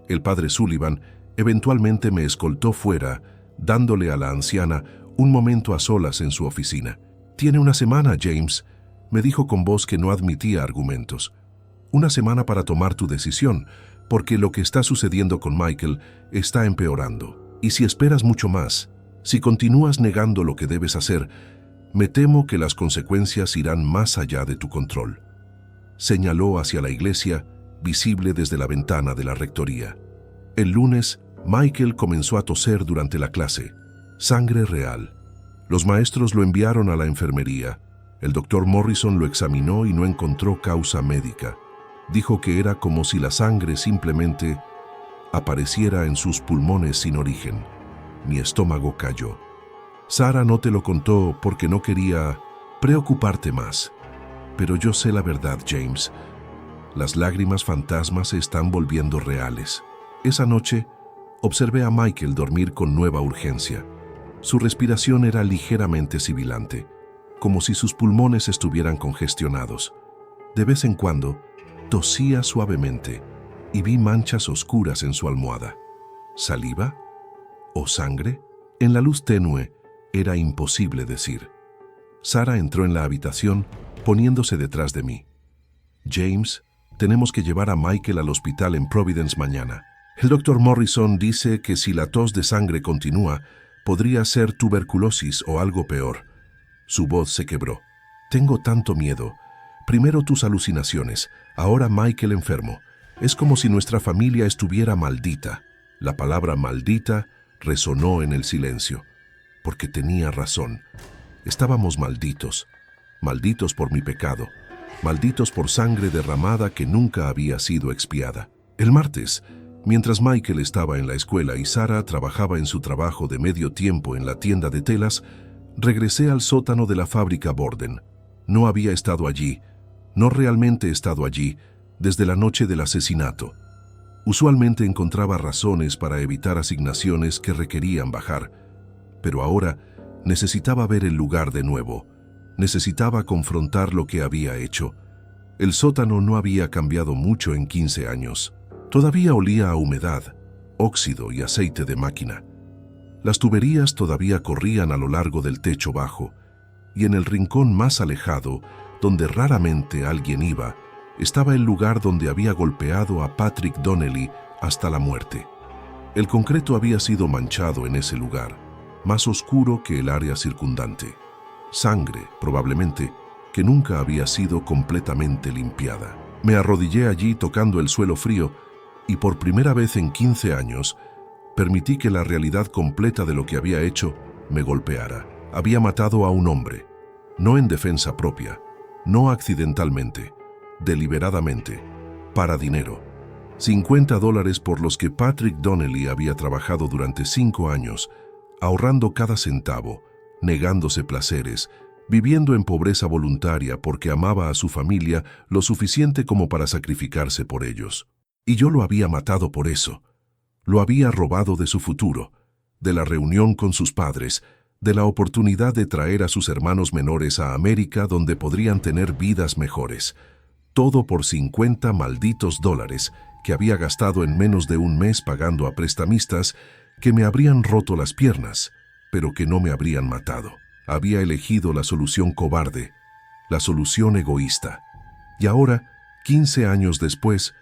El padre Sullivan eventualmente me escoltó fuera, dándole a la anciana un momento a solas en su oficina. «Tiene una semana, James», me dijo con voz que no admitía argumentos. «Una semana para tomar tu decisión, porque lo que está sucediendo con Michael está empeorando. Y si esperas mucho más, si continúas negando lo que debes hacer, me temo que las consecuencias irán más allá de tu control». Señaló hacia la iglesia, visible desde la ventana de la rectoría. El lunes, Michael comenzó a toser durante la clase. Sangre real. Los maestros lo enviaron a la enfermería. El doctor Morrison lo examinó y no encontró causa médica. Dijo que era como si la sangre simplemente apareciera en sus pulmones sin origen. Mi estómago cayó. Sara no te lo contó porque no quería preocuparte más. Pero yo sé la verdad, James. Las lágrimas fantasmas se están volviendo reales. Esa noche, observé a Michael dormir con nueva urgencia. Su respiración era ligeramente sibilante, como si sus pulmones estuvieran congestionados. De vez en cuando, tosía suavemente y vi manchas oscuras en su almohada. ¿Saliva? ¿O sangre? En la luz tenue, era imposible decir. Sara entró en la habitación, poniéndose detrás de mí. «James, tenemos que llevar a Michael al hospital en Providence mañana. El doctor Morrison dice que si la tos de sangre continúa, podría ser tuberculosis o algo peor». Su voz se quebró. «Tengo tanto miedo. Primero tus alucinaciones, ahora Michael enfermo. Es como si nuestra familia estuviera maldita». La palabra maldita resonó en el silencio, porque tenía razón. Estábamos malditos, malditos por mi pecado, malditos por sangre derramada que nunca había sido expiada. El martes, mientras Michael estaba en la escuela y Sara trabajaba en su trabajo de medio tiempo en la tienda de telas, regresé al sótano de la fábrica Borden. No había estado allí, no realmente he estado allí, desde la noche del asesinato. Usualmente encontraba razones para evitar asignaciones que requerían bajar, pero ahora necesitaba ver el lugar de nuevo. Necesitaba confrontar lo que había hecho. El sótano no había cambiado mucho en 15 años. Todavía olía a humedad, óxido y aceite de máquina. Las tuberías todavía corrían a lo largo del techo bajo, y en el rincón más alejado, donde raramente alguien iba, estaba el lugar donde había golpeado a Patrick Donnelly hasta la muerte. El concreto había sido manchado en ese lugar, más oscuro que el área circundante. Sangre, probablemente, que nunca había sido completamente limpiada. Me arrodillé allí tocando el suelo frío y por primera vez en 15 años permití que la realidad completa de lo que había hecho me golpeara. Había matado a un hombre, no en defensa propia, no accidentalmente, deliberadamente, para dinero. $50 por los que Patrick Donnelly había trabajado durante 5 años, ahorrando cada centavo, negándose placeres, viviendo en pobreza voluntaria porque amaba a su familia lo suficiente como para sacrificarse por ellos. Y yo lo había matado por eso. Lo había robado de su futuro, de la reunión con sus padres, de la oportunidad de traer a sus hermanos menores a América donde podrían tener vidas mejores. Todo por 50 malditos dólares que había gastado en menos de un mes pagando a prestamistas que me habrían roto las piernas, pero que no me habrían matado. Había elegido la solución cobarde, la solución egoísta. Y ahora, 15 años después,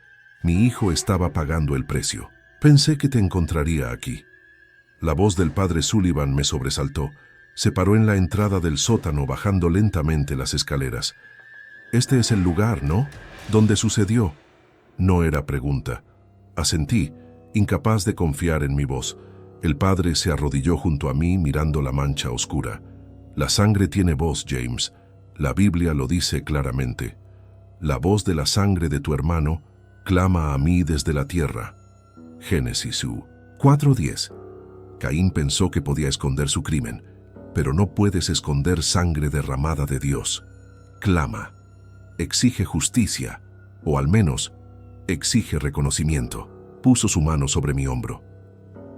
mi hijo estaba pagando el precio. Pensé que te encontraría aquí. La voz del padre Sullivan me sobresaltó. Se paró en la entrada del sótano bajando lentamente las escaleras. Este es el lugar, ¿no? ¿Dónde sucedió? No era pregunta. Asentí, incapaz de confiar en mi voz. El padre se arrodilló junto a mí mirando la mancha oscura. La sangre tiene voz, James. La Biblia lo dice claramente. La voz de la sangre de tu hermano clama a mí desde la tierra. Génesis 4:10. Caín pensó que podía esconder su crimen, pero no puedes esconder sangre derramada de Dios. Clama. Exige justicia, o al menos, exige reconocimiento. Puso su mano sobre mi hombro.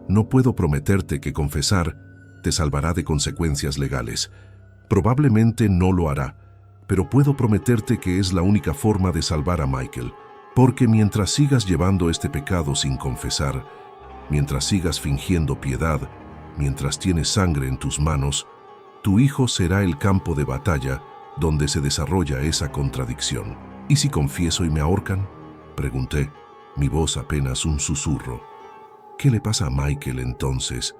No puedo prometerte que confesar te salvará de consecuencias legales. Probablemente no lo hará, pero puedo prometerte que es la única forma de salvar a Michael, porque mientras sigas llevando este pecado sin confesar, mientras sigas fingiendo piedad, mientras tienes sangre en tus manos, tu hijo será el campo de batalla donde se desarrolla esa contradicción. ¿Y si confieso y me ahorcan?, pregunté, mi voz apenas un susurro. ¿Qué le pasa a Michael entonces?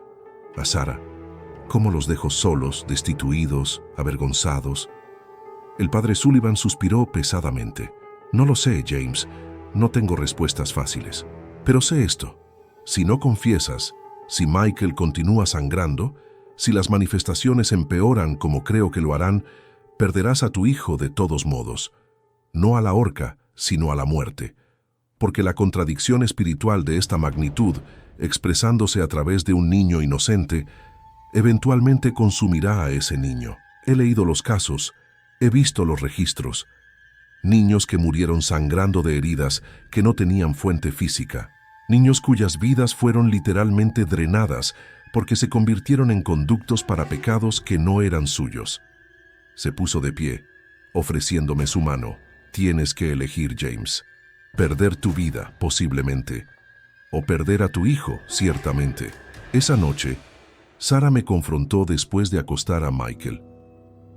¿A Sarah? ¿Cómo los dejo solos, destituidos, avergonzados? El padre Sullivan suspiró pesadamente. No lo sé, James. No tengo respuestas fáciles. Pero sé esto. Si no confiesas, si Michael continúa sangrando, si las manifestaciones empeoran como creo que lo harán, perderás a tu hijo de todos modos. No a la horca, sino a la muerte. Porque la contradicción espiritual de esta magnitud, expresándose a través de un niño inocente, eventualmente consumirá a ese niño. He leído los casos, he visto los registros. Niños que murieron sangrando de heridas que no tenían fuente física. Niños cuyas vidas fueron literalmente drenadas porque se convirtieron en conductos para pecados que no eran suyos. Se puso de pie, ofreciéndome su mano. Tienes que elegir, James. Perder tu vida, posiblemente. O perder a tu hijo, ciertamente. Esa noche, Sarah me confrontó después de acostar a Michael.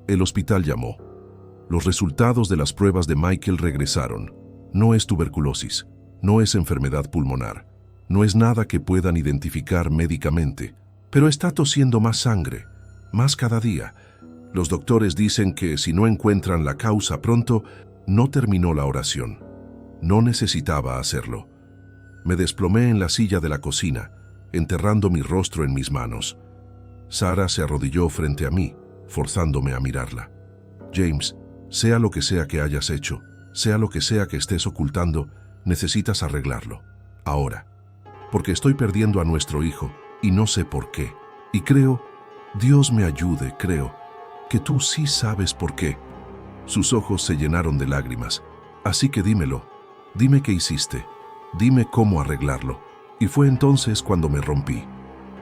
El hospital llamó. Los resultados de las pruebas de Michael regresaron. No es tuberculosis, no es enfermedad pulmonar, no es nada que puedan identificar médicamente, pero está tosiendo más sangre, más cada día. Los doctores dicen que si no encuentran la causa pronto, no terminó la oración. No necesitaba hacerlo. Me desplomé en la silla de la cocina, enterrando mi rostro en mis manos. Sarah se arrodilló frente a mí, forzándome a mirarla. James, sea lo que sea que hayas hecho, sea lo que sea que estés ocultando, necesitas arreglarlo. Ahora. Porque estoy perdiendo a nuestro hijo, y no sé por qué. Y creo, Dios me ayude, creo, que tú sí sabes por qué. Sus ojos se llenaron de lágrimas. Así que dímelo, dime qué hiciste, dime cómo arreglarlo. Y fue entonces cuando me rompí.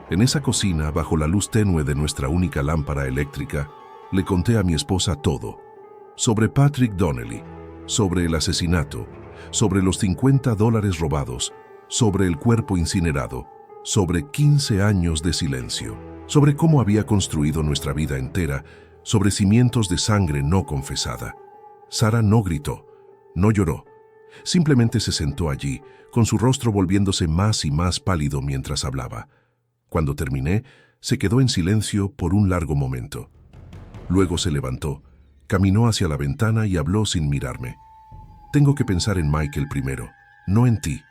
En esa cocina, bajo la luz tenue de nuestra única lámpara eléctrica, le conté a mi esposa todo. Sobre Patrick Donnelly, sobre el asesinato, sobre los $50 robados, sobre el cuerpo incinerado, sobre 15 años de silencio, sobre cómo había construido nuestra vida entera, sobre cimientos de sangre no confesada. Sara no gritó, no lloró. Simplemente se sentó allí, con su rostro volviéndose más y más pálido mientras hablaba. Cuando terminé, se quedó en silencio por un largo momento. Luego se levantó, caminó hacia la ventana y habló sin mirarme. Tengo que pensar en Michael primero, no en ti,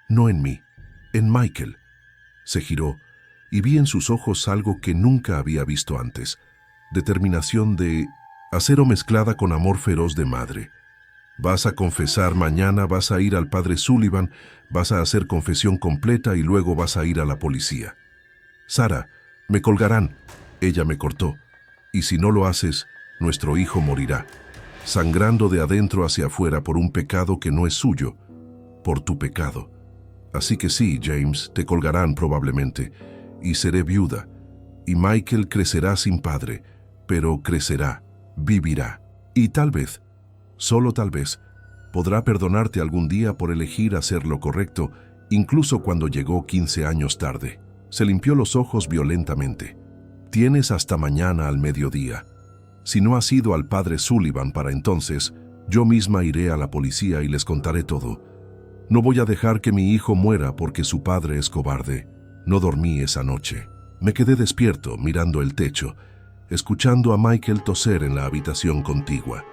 no en mí, en Michael. Se giró y vi en sus ojos algo que nunca había visto antes. Determinación de acero mezclada con amor feroz de madre. Vas a confesar mañana, vas a ir al padre Sullivan, vas a hacer confesión completa y luego vas a ir a la policía. Sara, me colgarán. Ella me cortó. Y si no lo haces, nuestro hijo morirá, sangrando de adentro hacia afuera por un pecado que no es suyo, por tu pecado. Así que sí, James, te colgarán probablemente, y seré viuda, y Michael crecerá sin padre, pero crecerá, vivirá, y tal vez, solo tal vez, podrá perdonarte algún día por elegir hacer lo correcto, incluso cuando llegó 15 años tarde. Se limpió los ojos violentamente. Tienes hasta mañana al mediodía. Si no has ido al padre Sullivan para entonces, yo misma iré a la policía y les contaré todo. No voy a dejar que mi hijo muera porque su padre es cobarde. No dormí esa noche. Me quedé despierto mirando el techo, escuchando a Michael toser en la habitación contigua.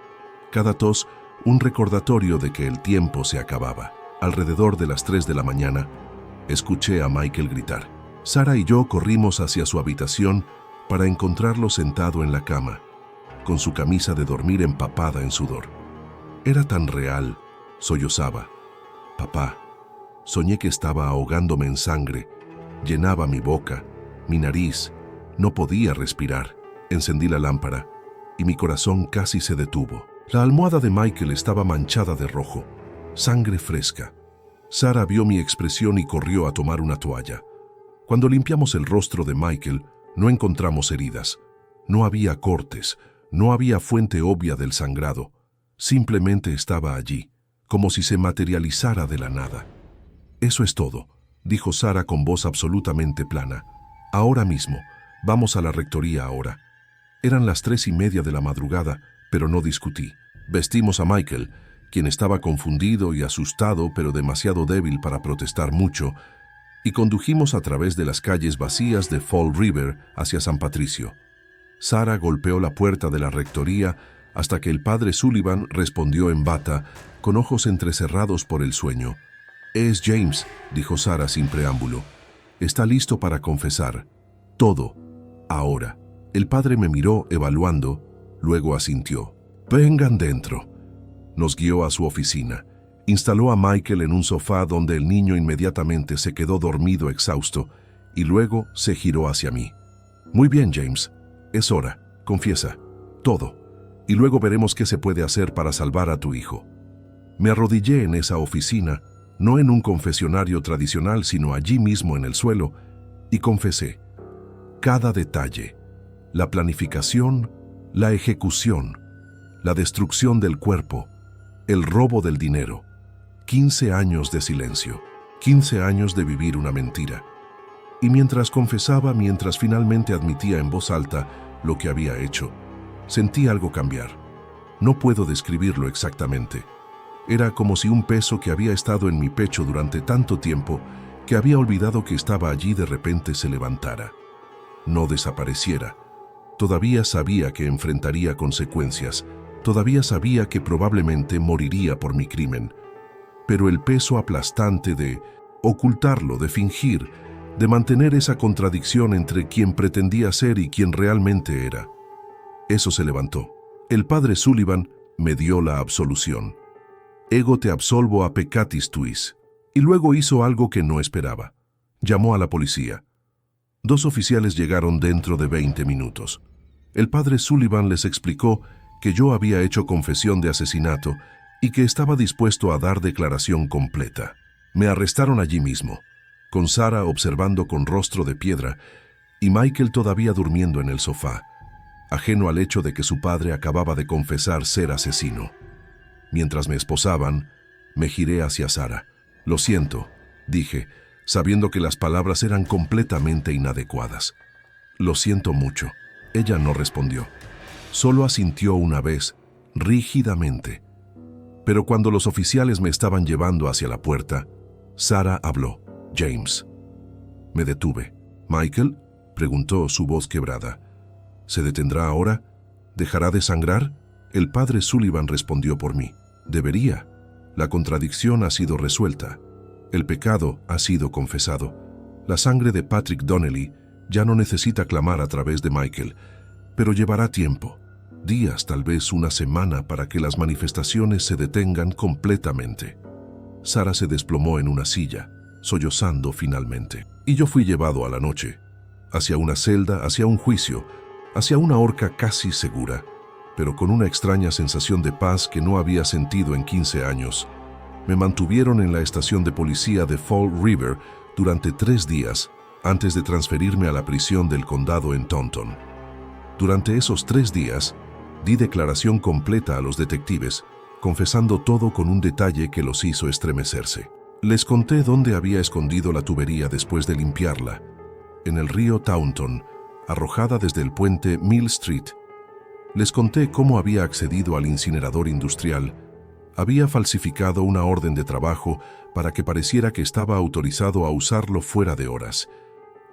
Cada tos, un recordatorio de que el tiempo se acababa. Alrededor de las 3 de la mañana, escuché a Michael gritar. Sara y yo corrimos hacia su habitación para encontrarlo sentado en la cama, con su camisa de dormir empapada en sudor. Era tan real, sollozaba. Papá, soñé que estaba ahogándome en sangre, llenaba mi boca, mi nariz, no podía respirar. Encendí la lámpara y mi corazón casi se detuvo. La almohada de Michael estaba manchada de rojo, sangre fresca. Sara vio mi expresión y corrió a tomar una toalla. Cuando limpiamos el rostro de Michael, no encontramos heridas. No había cortes, no había fuente obvia del sangrado. Simplemente estaba allí, como si se materializara de la nada. Eso es todo, dijo Sara con voz absolutamente plana. Ahora mismo, vamos a la rectoría ahora. Eran las 3:30 de la madrugada, pero no discutí. Vestimos a Michael, quien estaba confundido y asustado, pero demasiado débil para protestar mucho, y condujimos a través de las calles vacías de Fall River hacia San Patricio. Sara golpeó la puerta de la rectoría hasta que el padre Sullivan respondió en bata, con ojos entrecerrados por el sueño. «Es James», dijo Sara sin preámbulo. «Está listo para confesar. Todo. Ahora». El padre me miró evaluando, luego asintió. «Vengan dentro». Nos guió a su oficina. Instaló a Michael en un sofá donde el niño inmediatamente se quedó dormido exhausto y luego se giró hacia mí. «Muy bien, James. Es hora. Confiesa. Todo. Y luego veremos qué se puede hacer para salvar a tu hijo». Me arrodillé en esa oficina, no en un confesionario tradicional, sino allí mismo en el suelo, y confesé. Cada detalle. La planificación, la ejecución, la destrucción del cuerpo, el robo del dinero. 15 años de silencio, 15 años de vivir una mentira. Y mientras confesaba, mientras finalmente admitía en voz alta lo que había hecho, sentí algo cambiar. No puedo describirlo exactamente. Era como si un peso que había estado en mi pecho durante tanto tiempo, que había olvidado que estaba allí, de repente se levantara. No desapareciera. Todavía sabía que enfrentaría consecuencias, todavía sabía que probablemente moriría por mi crimen. Pero el peso aplastante de ocultarlo, de fingir, de mantener esa contradicción entre quien pretendía ser y quien realmente era. Eso se levantó. El padre Sullivan me dio la absolución. «Ego te absolvo a peccatis tuis». Y luego hizo algo que no esperaba. Llamó a la policía. 2 oficiales llegaron dentro de 20 minutos. El padre Sullivan les explicó que yo había hecho confesión de asesinato y que estaba dispuesto a dar declaración completa. Me arrestaron allí mismo, con Sarah observando con rostro de piedra y Michael todavía durmiendo en el sofá, ajeno al hecho de que su padre acababa de confesar ser asesino. Mientras me esposaban, me giré hacia Sarah. «Lo siento», dije, sabiendo que las palabras eran completamente inadecuadas. «Lo siento mucho». Ella no respondió. Solo asintió una vez, rígidamente. Pero cuando los oficiales me estaban llevando hacia la puerta, Sarah habló. «James». Me detuve. «¿Michael?», preguntó, su voz quebrada. «¿Se detendrá ahora? ¿Dejará de sangrar?». El padre Sullivan respondió por mí. «Debería. La contradicción ha sido resuelta. El pecado ha sido confesado. La sangre de Patrick Donnelly ya no necesita clamar a través de Michael, pero llevará tiempo, días, tal vez una semana, para que las manifestaciones se detengan completamente». Sarah se desplomó en una silla, sollozando finalmente. Y yo fui llevado a la noche, hacia una celda, hacia un juicio, hacia una horca casi segura, pero con una extraña sensación de paz que no había sentido en 15 años. Me mantuvieron en la estación de policía de Fall River durante 3 días antes de transferirme a la prisión del condado en Taunton. Durante esos 3 días, di declaración completa a los detectives, confesando todo con un detalle que los hizo estremecerse. Les conté dónde había escondido la tubería después de limpiarla, en el río Taunton, arrojada desde el puente Mill Street. Les conté cómo había accedido al incinerador industrial, había falsificado una orden de trabajo para que pareciera que estaba autorizado a usarlo fuera de horas.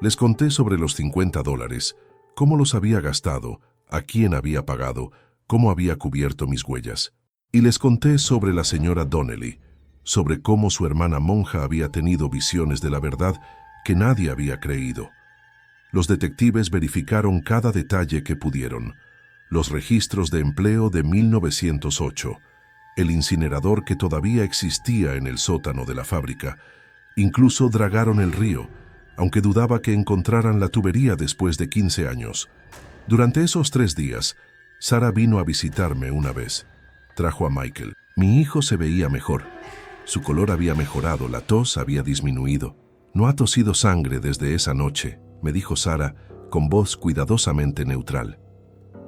Les conté sobre los $50, cómo los había gastado, a quién había pagado, cómo había cubierto mis huellas. Y les conté sobre la señora Donnelly, sobre cómo su hermana monja había tenido visiones de la verdad que nadie había creído. Los detectives verificaron cada detalle que pudieron. Los registros de empleo de 1908, el incinerador que todavía existía en el sótano de la fábrica. Incluso dragaron el río, aunque dudaba que encontraran la tubería después de 15 años. Durante esos 3 días, Sarah vino a visitarme una vez. Trajo a Michael. Mi hijo se veía mejor. Su color había mejorado, la tos había disminuido. «No ha tosido sangre desde esa noche», me dijo Sarah, con voz cuidadosamente neutral.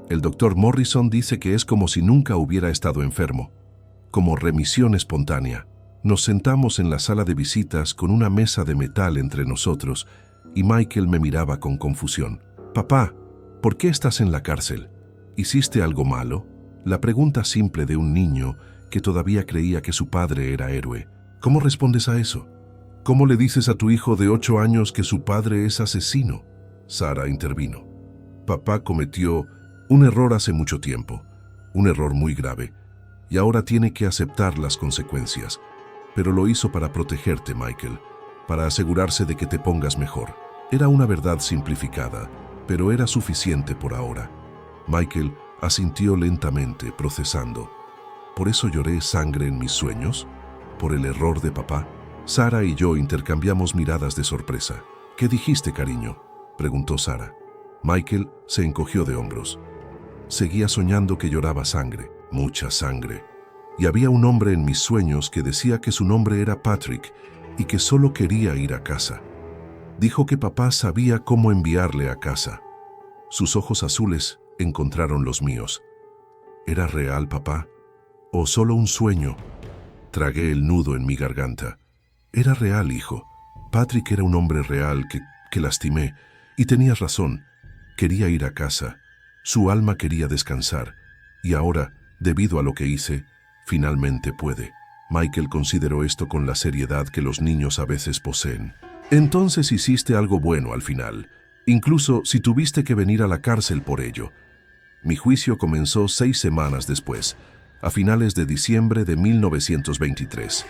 «El doctor Morrison dice que es como si nunca hubiera estado enfermo, como remisión espontánea». Nos sentamos en la sala de visitas con una mesa de metal entre nosotros y Michael me miraba con confusión. «Papá, ¿por qué estás en la cárcel? ¿Hiciste algo malo?». La pregunta simple de un niño que todavía creía que su padre era héroe. ¿Cómo respondes a eso? ¿Cómo le dices a tu hijo de 8 años que su padre es asesino? Sarah intervino. «Papá cometió un error hace mucho tiempo, un error muy grave, y ahora tiene que aceptar las consecuencias. Pero lo hizo para protegerte, Michael, para asegurarse de que te pongas mejor». Era una verdad simplificada, pero era suficiente por ahora. Michael asintió lentamente, procesando. «¿Por eso lloré sangre en mis sueños? ¿Por el error de papá?». Sarah y yo intercambiamos miradas de sorpresa. «¿Qué dijiste, cariño?», preguntó Sarah. Michael se encogió de hombros. «Seguía soñando que lloraba sangre, mucha sangre. Y había un hombre en mis sueños que decía que su nombre era Patrick y que solo quería ir a casa. Dijo que papá sabía cómo enviarle a casa». Sus ojos azules encontraron los míos. «¿Era real, papá? ¿O solo un sueño?». Tragué el nudo en mi garganta. «Era real, hijo. Patrick era un hombre real que lastimé. Y tenías razón. Quería ir a casa. Su alma quería descansar. Y ahora, debido a lo que hice, finalmente puede». Michael consideró esto con la seriedad que los niños a veces poseen. «Entonces hiciste algo bueno al final, incluso si tuviste que venir a la cárcel por ello». Mi juicio comenzó 6 semanas después, a finales de diciembre de 1923.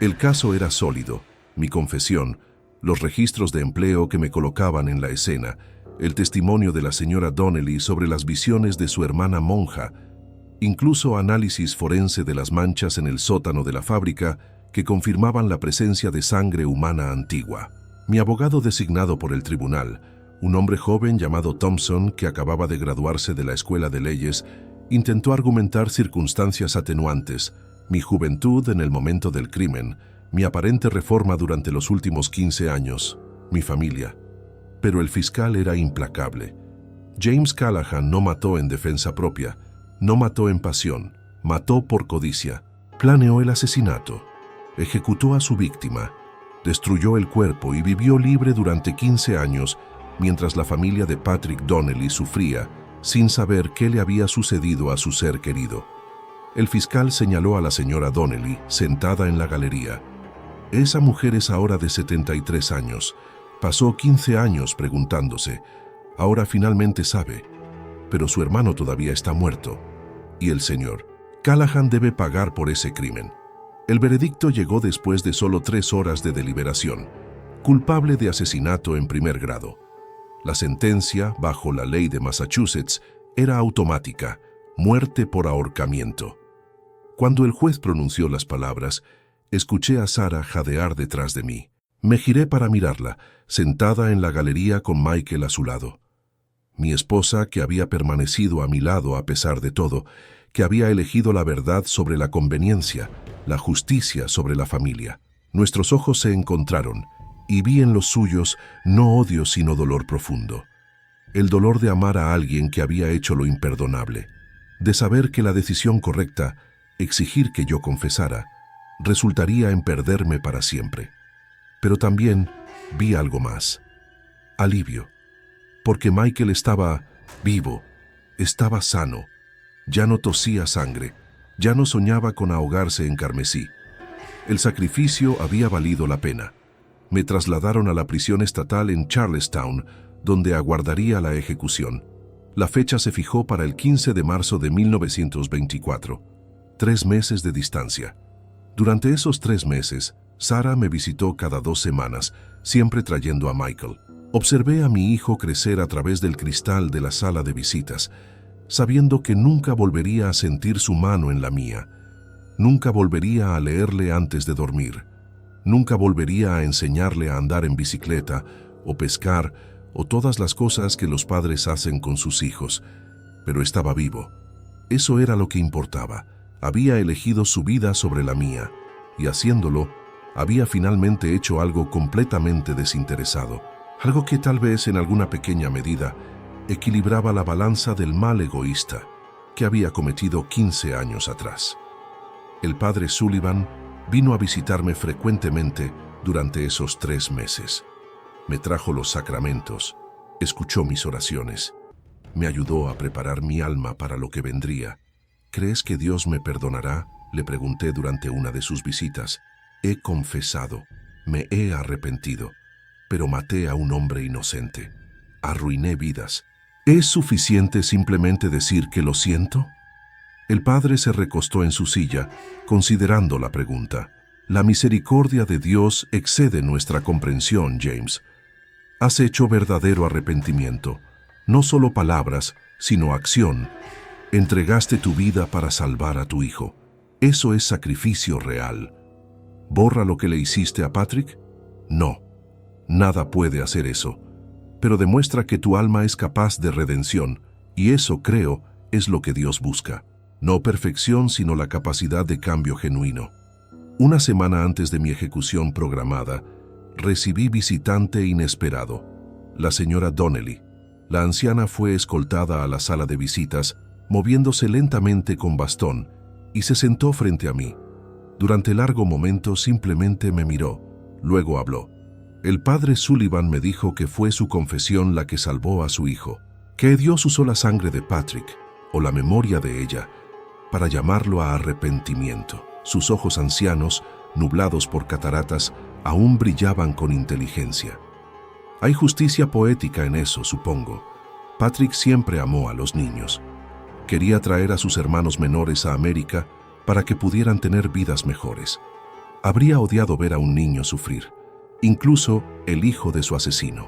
El caso era sólido, mi confesión, los registros de empleo que me colocaban en la escena, el testimonio de la señora Donnelly sobre las visiones de su hermana monja, incluso análisis forense de las manchas en el sótano de la fábrica que confirmaban la presencia de sangre humana antigua. Mi abogado designado por el tribunal, un hombre joven llamado Thompson que acababa de graduarse de la escuela de leyes, Intentó argumentar circunstancias atenuantes, mi juventud en el momento del crimen, mi aparente reforma durante los últimos 15 años, mi familia. Pero el fiscal era implacable. James Callahan no mató en defensa propia, no mató en pasión, mató por codicia. Planeó el asesinato, ejecutó a su víctima, destruyó el cuerpo y vivió libre durante 15 años mientras la familia de Patrick Donnelly sufría sin saber qué le había sucedido a su ser querido. El fiscal señaló a la señora Donnelly sentada en la galería. Esa mujer es ahora de 73 años. Pasó 15 años preguntándose. Ahora finalmente sabe. Pero su hermano todavía está muerto. Y el señor Callahan debe pagar por ese crimen. El veredicto llegó después de solo 3 horas de deliberación. Culpable de asesinato en primer grado. La sentencia, bajo la ley de Massachusetts, era automática: muerte por ahorcamiento. Cuando el juez pronunció las palabras, escuché a Sarah jadear detrás de mí. Me giré para mirarla, sentada en la galería con Michael a su lado. Mi esposa, que había permanecido a mi lado a pesar de todo, que había elegido la verdad sobre la conveniencia, la justicia sobre la familia. Nuestros ojos se encontraron, y vi en los suyos no odio sino dolor profundo. El dolor de amar a alguien que había hecho lo imperdonable, de saber que la decisión correcta, exigir que yo confesara, resultaría en perderme para siempre. Pero también vi algo más: alivio, porque Michael estaba vivo, estaba sano, ya no tosía sangre, ya no soñaba con ahogarse en carmesí. El sacrificio había valido la pena. Me trasladaron a la prisión estatal en Charlestown, donde aguardaría la ejecución. La fecha se fijó para el 15 de marzo de 1924. 3 meses de distancia. Durante esos 3 meses, Sarah me visitó cada 2 semanas, siempre trayendo a Michael. Observé a mi hijo crecer a través del cristal de la sala de visitas, sabiendo que nunca volvería a sentir su mano en la mía. Nunca volvería a leerle antes de dormir. Nunca volvería a enseñarle a andar en bicicleta, o pescar, o todas las cosas que los padres hacen con sus hijos. Pero estaba vivo. Eso era lo que importaba. Había elegido su vida sobre la mía, y haciéndolo, había finalmente hecho algo completamente desinteresado, algo que tal vez en alguna pequeña medida equilibraba la balanza del mal egoísta que había cometido 15 años atrás. El padre Sullivan vino a visitarme frecuentemente durante esos 3 meses. Me trajo los sacramentos, escuchó mis oraciones, me ayudó a preparar mi alma para lo que vendría. ¿Crees que Dios me perdonará?, le pregunté durante una de sus visitas. He confesado, me he arrepentido, pero maté a un hombre inocente. Arruiné vidas. ¿Es suficiente simplemente decir que lo siento? El padre se recostó en su silla, considerando la pregunta. La misericordia de Dios excede nuestra comprensión, James. Has hecho verdadero arrepentimiento, no solo palabras, sino acción. Entregaste tu vida para salvar a tu hijo. Eso es sacrificio real. ¿Borra lo que le hiciste a Patrick? No, nada puede hacer eso, pero demuestra que tu alma es capaz de redención, y eso, creo, es lo que Dios busca. No perfección, sino la capacidad de cambio genuino. Una semana antes de mi ejecución programada, recibí visitante inesperado, la señora Donnelly. La anciana fue escoltada a la sala de visitas, moviéndose lentamente con bastón, y se sentó frente a mí. Durante largo momento simplemente me miró, luego habló. El padre Sullivan me dijo que fue su confesión la que salvó a su hijo, que Dios usó la sangre de Patrick, o la memoria de ella, para llamarlo a arrepentimiento. Sus ojos ancianos, nublados por cataratas, aún brillaban con inteligencia. Hay justicia poética en eso, supongo. Patrick siempre amó a los niños. Quería traer a sus hermanos menores a América para que pudieran tener vidas mejores. Habría odiado ver a un niño sufrir, incluso el hijo de su asesino.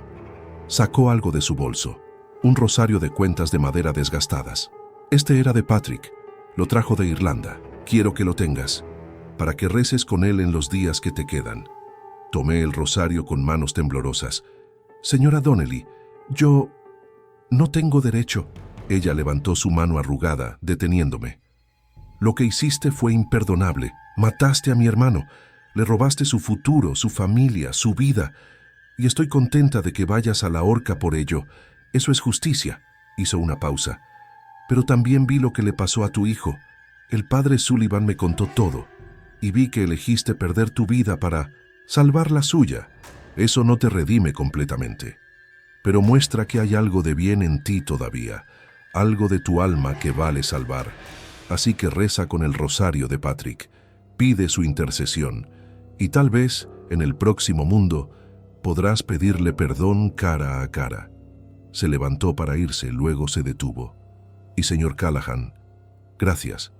Sacó algo de su bolso, un rosario de cuentas de madera desgastadas. Este era de Patrick. Lo trajo de Irlanda. Quiero que lo tengas, para que reces con él en los días que te quedan. Tomé el rosario con manos temblorosas. Señora Donnelly, yo no tengo derecho. Ella levantó su mano arrugada, deteniéndome. Lo que hiciste fue imperdonable. Mataste a mi hermano. Le robaste su futuro, su familia, su vida. Y estoy contenta de que vayas a la horca por ello. Eso es justicia. Hizo una pausa. Pero también vi lo que le pasó a tu hijo. El padre Sullivan me contó todo. Y vi que elegiste perder tu vida para salvar la suya. Eso no te redime completamente. Pero muestra que hay algo de bien en ti todavía. Algo de tu alma que vale salvar. Así que reza con el rosario de Patrick. Pide su intercesión. Y tal vez, en el próximo mundo, podrás pedirle perdón cara a cara. Se levantó para irse, luego se detuvo. Y señor Callahan, gracias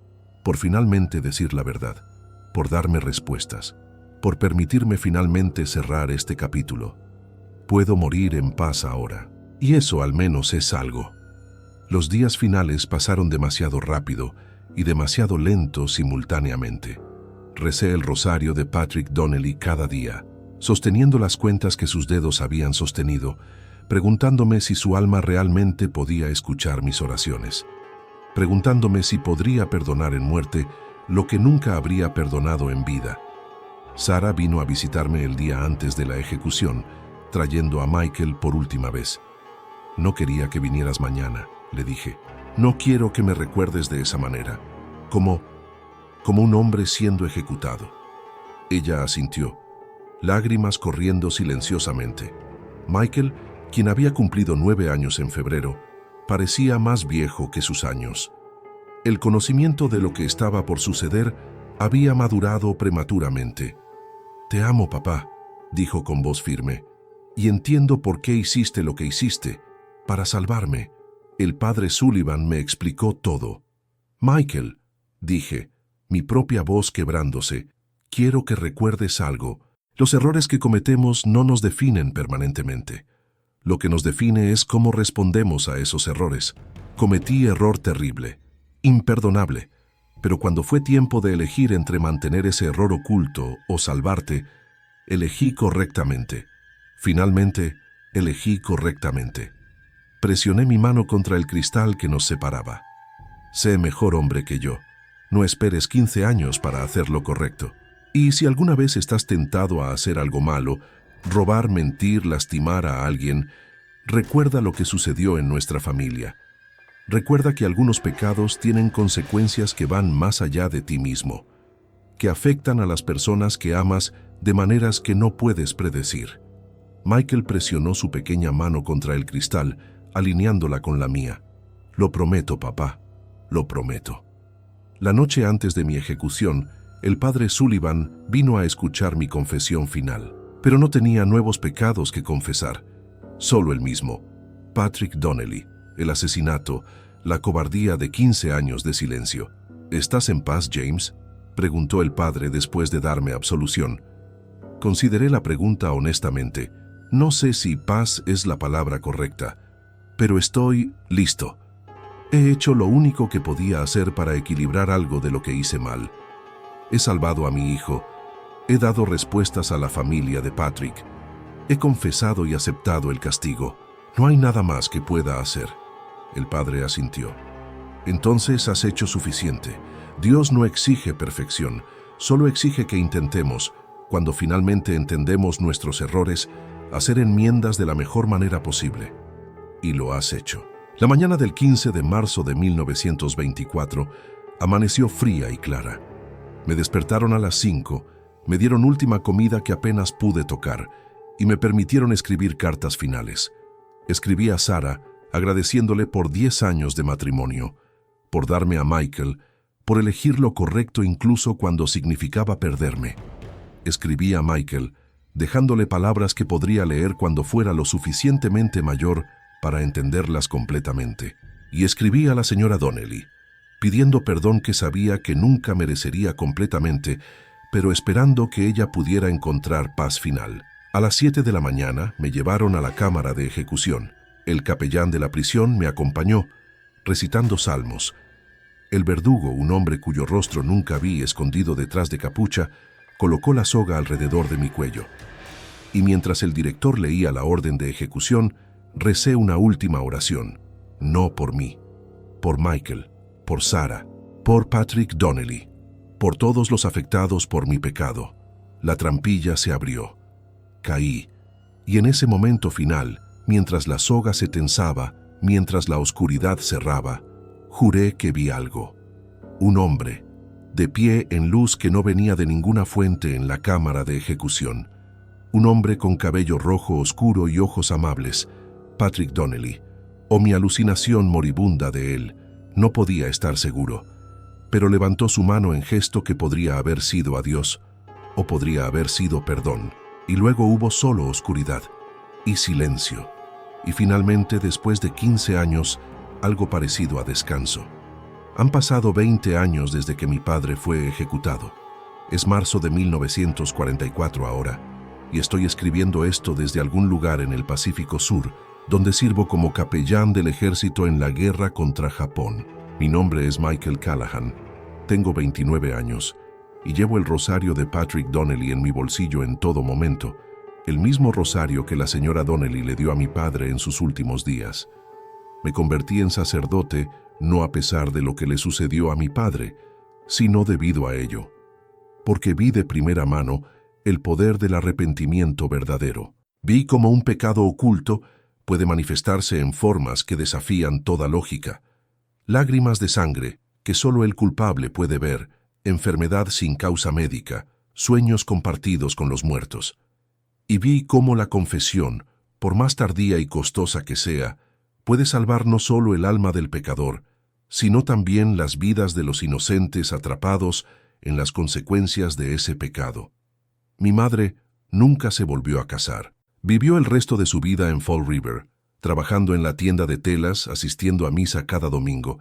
por finalmente decir la verdad, por darme respuestas, por permitirme finalmente cerrar este capítulo. Puedo morir en paz ahora. Y eso al menos es algo. Los días finales pasaron demasiado rápido y demasiado lento simultáneamente. Recé el rosario de Patrick Donnelly cada día, sosteniendo las cuentas que sus dedos habían sostenido, preguntándome si su alma realmente podía escuchar mis oraciones, preguntándome si podría perdonar en muerte lo que nunca habría perdonado en vida. Sarah vino a visitarme el día antes de la ejecución, trayendo a Michael por última vez. No quería que vinieras mañana, le dije. No quiero que me recuerdes de esa manera, como un hombre siendo ejecutado. Ella asintió, lágrimas corriendo silenciosamente. Michael, quien había cumplido 9 años en febrero, parecía más viejo que sus años. El conocimiento de lo que estaba por suceder había madurado prematuramente. «Te amo, papá», dijo con voz firme, «y entiendo por qué hiciste lo que hiciste, para salvarme». El padre Sullivan me explicó todo. «Michael», dije, mi propia voz quebrándose, «quiero que recuerdes algo. Los errores que cometemos no nos definen permanentemente. Lo que nos define es cómo respondemos a esos errores. Cometí error terrible, imperdonable, pero cuando fue tiempo de elegir entre mantener ese error oculto o salvarte, elegí correctamente. Finalmente, elegí correctamente. Presioné mi mano contra el cristal que nos separaba. Sé mejor hombre que yo. No esperes 15 años para hacer lo correcto. Y si alguna vez estás tentado a hacer algo malo, robar, mentir, lastimar a alguien, recuerda lo que sucedió en nuestra familia. Recuerda que algunos pecados tienen consecuencias que van más allá de ti mismo, que afectan a las personas que amas de maneras que no puedes predecir. Michael presionó su pequeña mano contra el cristal, alineándola con la mía. Lo prometo, papá, lo prometo. La noche antes de mi ejecución, el padre Sullivan vino a escuchar mi confesión final, pero no tenía nuevos pecados que confesar, solo el mismo, Patrick Donnelly, el asesinato, la cobardía de 15 años de silencio. ¿Estás en paz, James?, preguntó el padre después de darme absolución. Consideré la pregunta honestamente. No sé si paz es la palabra correcta, pero estoy listo. He hecho lo único que podía hacer para equilibrar algo de lo que hice mal. He salvado a mi hijo. He dado respuestas a la familia de Patrick. He confesado y aceptado el castigo. No hay nada más que pueda hacer. El padre asintió. Entonces has hecho suficiente. Dios no exige perfección, solo exige que intentemos, cuando finalmente entendemos nuestros errores, hacer enmiendas de la mejor manera posible. Y lo has hecho. La mañana del 15 de marzo de 1924 amaneció fría y clara. Me despertaron a las 5, me dieron última comida que apenas pude tocar y me permitieron escribir cartas finales. Escribí a Sarah agradeciéndole por 10 años de matrimonio, por darme a Michael, por elegir lo correcto incluso cuando significaba perderme. Escribí a Michael, dejándole palabras que podría leer cuando fuera lo suficientemente mayor para entenderlas completamente. Y escribí a la señora Donnelly, pidiendo perdón que sabía que nunca merecería completamente, pero esperando que ella pudiera encontrar paz final. A las 7 de la mañana me llevaron a la cámara de ejecución. El capellán de la prisión me acompañó, recitando salmos. El verdugo, un hombre cuyo rostro nunca vi escondido detrás de capucha, colocó la soga alrededor de mi cuello. Y mientras el director leía la orden de ejecución, recé una última oración, no por mí, por Michael, por Sarah, por Patrick Donnelly, por todos los afectados por mi pecado. La trampilla se abrió. Caí, y en ese momento final, mientras la soga se tensaba, mientras la oscuridad cerraba, juré que vi algo. Un hombre, de pie en luz que no venía de ninguna fuente en la cámara de ejecución. Un hombre con cabello rojo oscuro y ojos amables, Patrick Donnelly, o mi alucinación moribunda de él, no podía estar seguro, pero levantó su mano en gesto que podría haber sido adiós, o podría haber sido perdón, y luego hubo solo oscuridad y silencio, y finalmente, después de 15 años, algo parecido a descanso. Han pasado 20 años desde que mi padre fue ejecutado. Es marzo de 1944 ahora, y estoy escribiendo esto desde algún lugar en el Pacífico Sur, donde sirvo como capellán del ejército en la guerra contra Japón. Mi nombre es Michael Callahan, tengo 29 años, y llevo el rosario de Patrick Donnelly en mi bolsillo en todo momento, el mismo rosario que la señora Donnelly le dio a mi padre en sus últimos días. Me convertí en sacerdote no a pesar de lo que le sucedió a mi padre, sino debido a ello, porque vi de primera mano el poder del arrepentimiento verdadero. Vi cómo un pecado oculto puede manifestarse en formas que desafían toda lógica. Lágrimas de sangre que solo el culpable puede ver, enfermedad sin causa médica, sueños compartidos con los muertos. Y vi cómo la confesión, por más tardía y costosa que sea, puede salvar no solo el alma del pecador, sino también las vidas de los inocentes atrapados en las consecuencias de ese pecado. Mi madre nunca se volvió a casar. Vivió el resto de su vida en Fall River, trabajando en la tienda de telas, asistiendo a misa cada domingo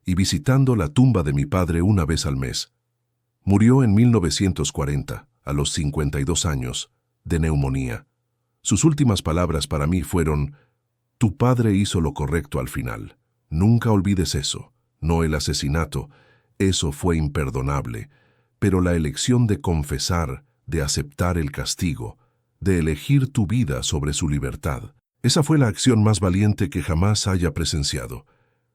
y visitando la tumba de mi padre una vez al mes. Murió en 1940, a los 52 años, de neumonía. Sus últimas palabras para mí fueron: «Tu padre hizo lo correcto al final. Nunca olvides eso, no el asesinato. Eso fue imperdonable. Pero la elección de confesar, de aceptar el castigo, de elegir tu vida sobre su libertad, esa fue la acción más valiente que jamás haya presenciado.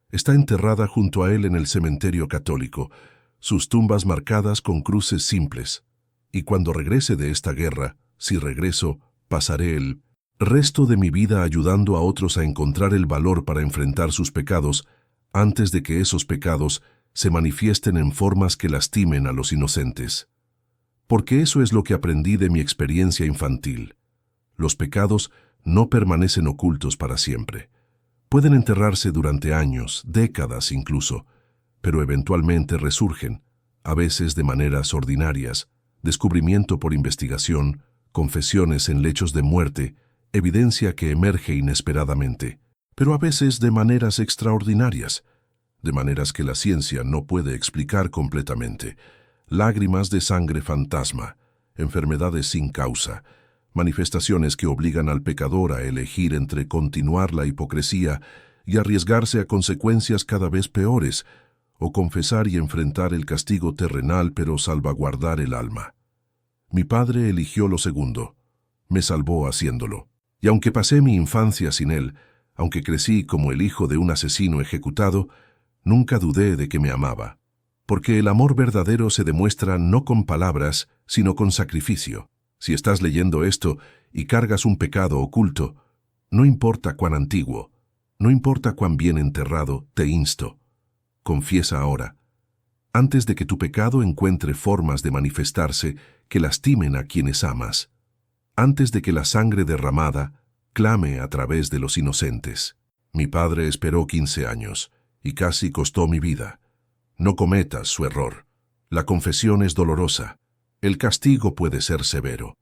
Está enterrada junto a él en el cementerio católico, sus tumbas marcadas con cruces simples. Y cuando regrese de esta guerra, si regreso, pasaré el resto de mi vida ayudando a otros a encontrar el valor para enfrentar sus pecados antes de que esos pecados se manifiesten en formas que lastimen a los inocentes. Porque eso es lo que aprendí de mi experiencia infantil. Los pecados no permanecen ocultos para siempre. Pueden enterrarse durante años, décadas incluso, pero eventualmente resurgen, a veces de maneras ordinarias, descubrimiento por investigación, confesiones en lechos de muerte, evidencia que emerge inesperadamente, pero a veces de maneras extraordinarias, de maneras que la ciencia no puede explicar completamente. Lágrimas de sangre fantasma, enfermedades sin causa, manifestaciones que obligan al pecador a elegir entre continuar la hipocresía y arriesgarse a consecuencias cada vez peores, o confesar y enfrentar el castigo terrenal pero salvaguardar el alma. Mi padre eligió lo segundo, me salvó haciéndolo. Y aunque pasé mi infancia sin él, aunque crecí como el hijo de un asesino ejecutado, nunca dudé de que me amaba. Porque el amor verdadero se demuestra no con palabras, sino con sacrificio. Si estás leyendo esto y cargas un pecado oculto, no importa cuán antiguo, no importa cuán bien enterrado, te insto. Confiesa ahora, antes de que tu pecado encuentre formas de manifestarse que lastimen a quienes amas, antes de que la sangre derramada clame a través de los inocentes. Mi padre esperó 15 años y casi costó mi vida. No cometas su error. La confesión es dolorosa. El castigo puede ser severo.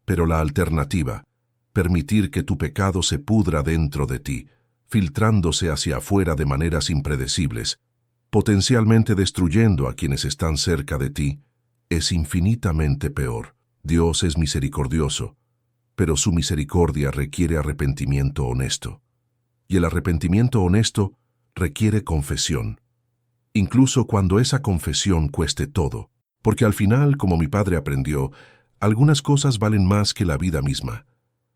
Pero la alternativa, permitir que tu pecado se pudra dentro de ti, filtrándose hacia afuera de maneras impredecibles, potencialmente destruyendo a quienes están cerca de ti, es infinitamente peor. Dios es misericordioso, pero su misericordia requiere arrepentimiento honesto. Y el arrepentimiento honesto requiere confesión, incluso cuando esa confesión cueste todo, porque al final, como mi padre aprendió, algunas cosas valen más que la vida misma: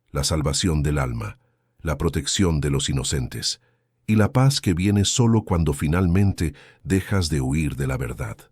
la salvación del alma, la protección de los inocentes, y la paz que viene solo cuando finalmente dejas de huir de la verdad.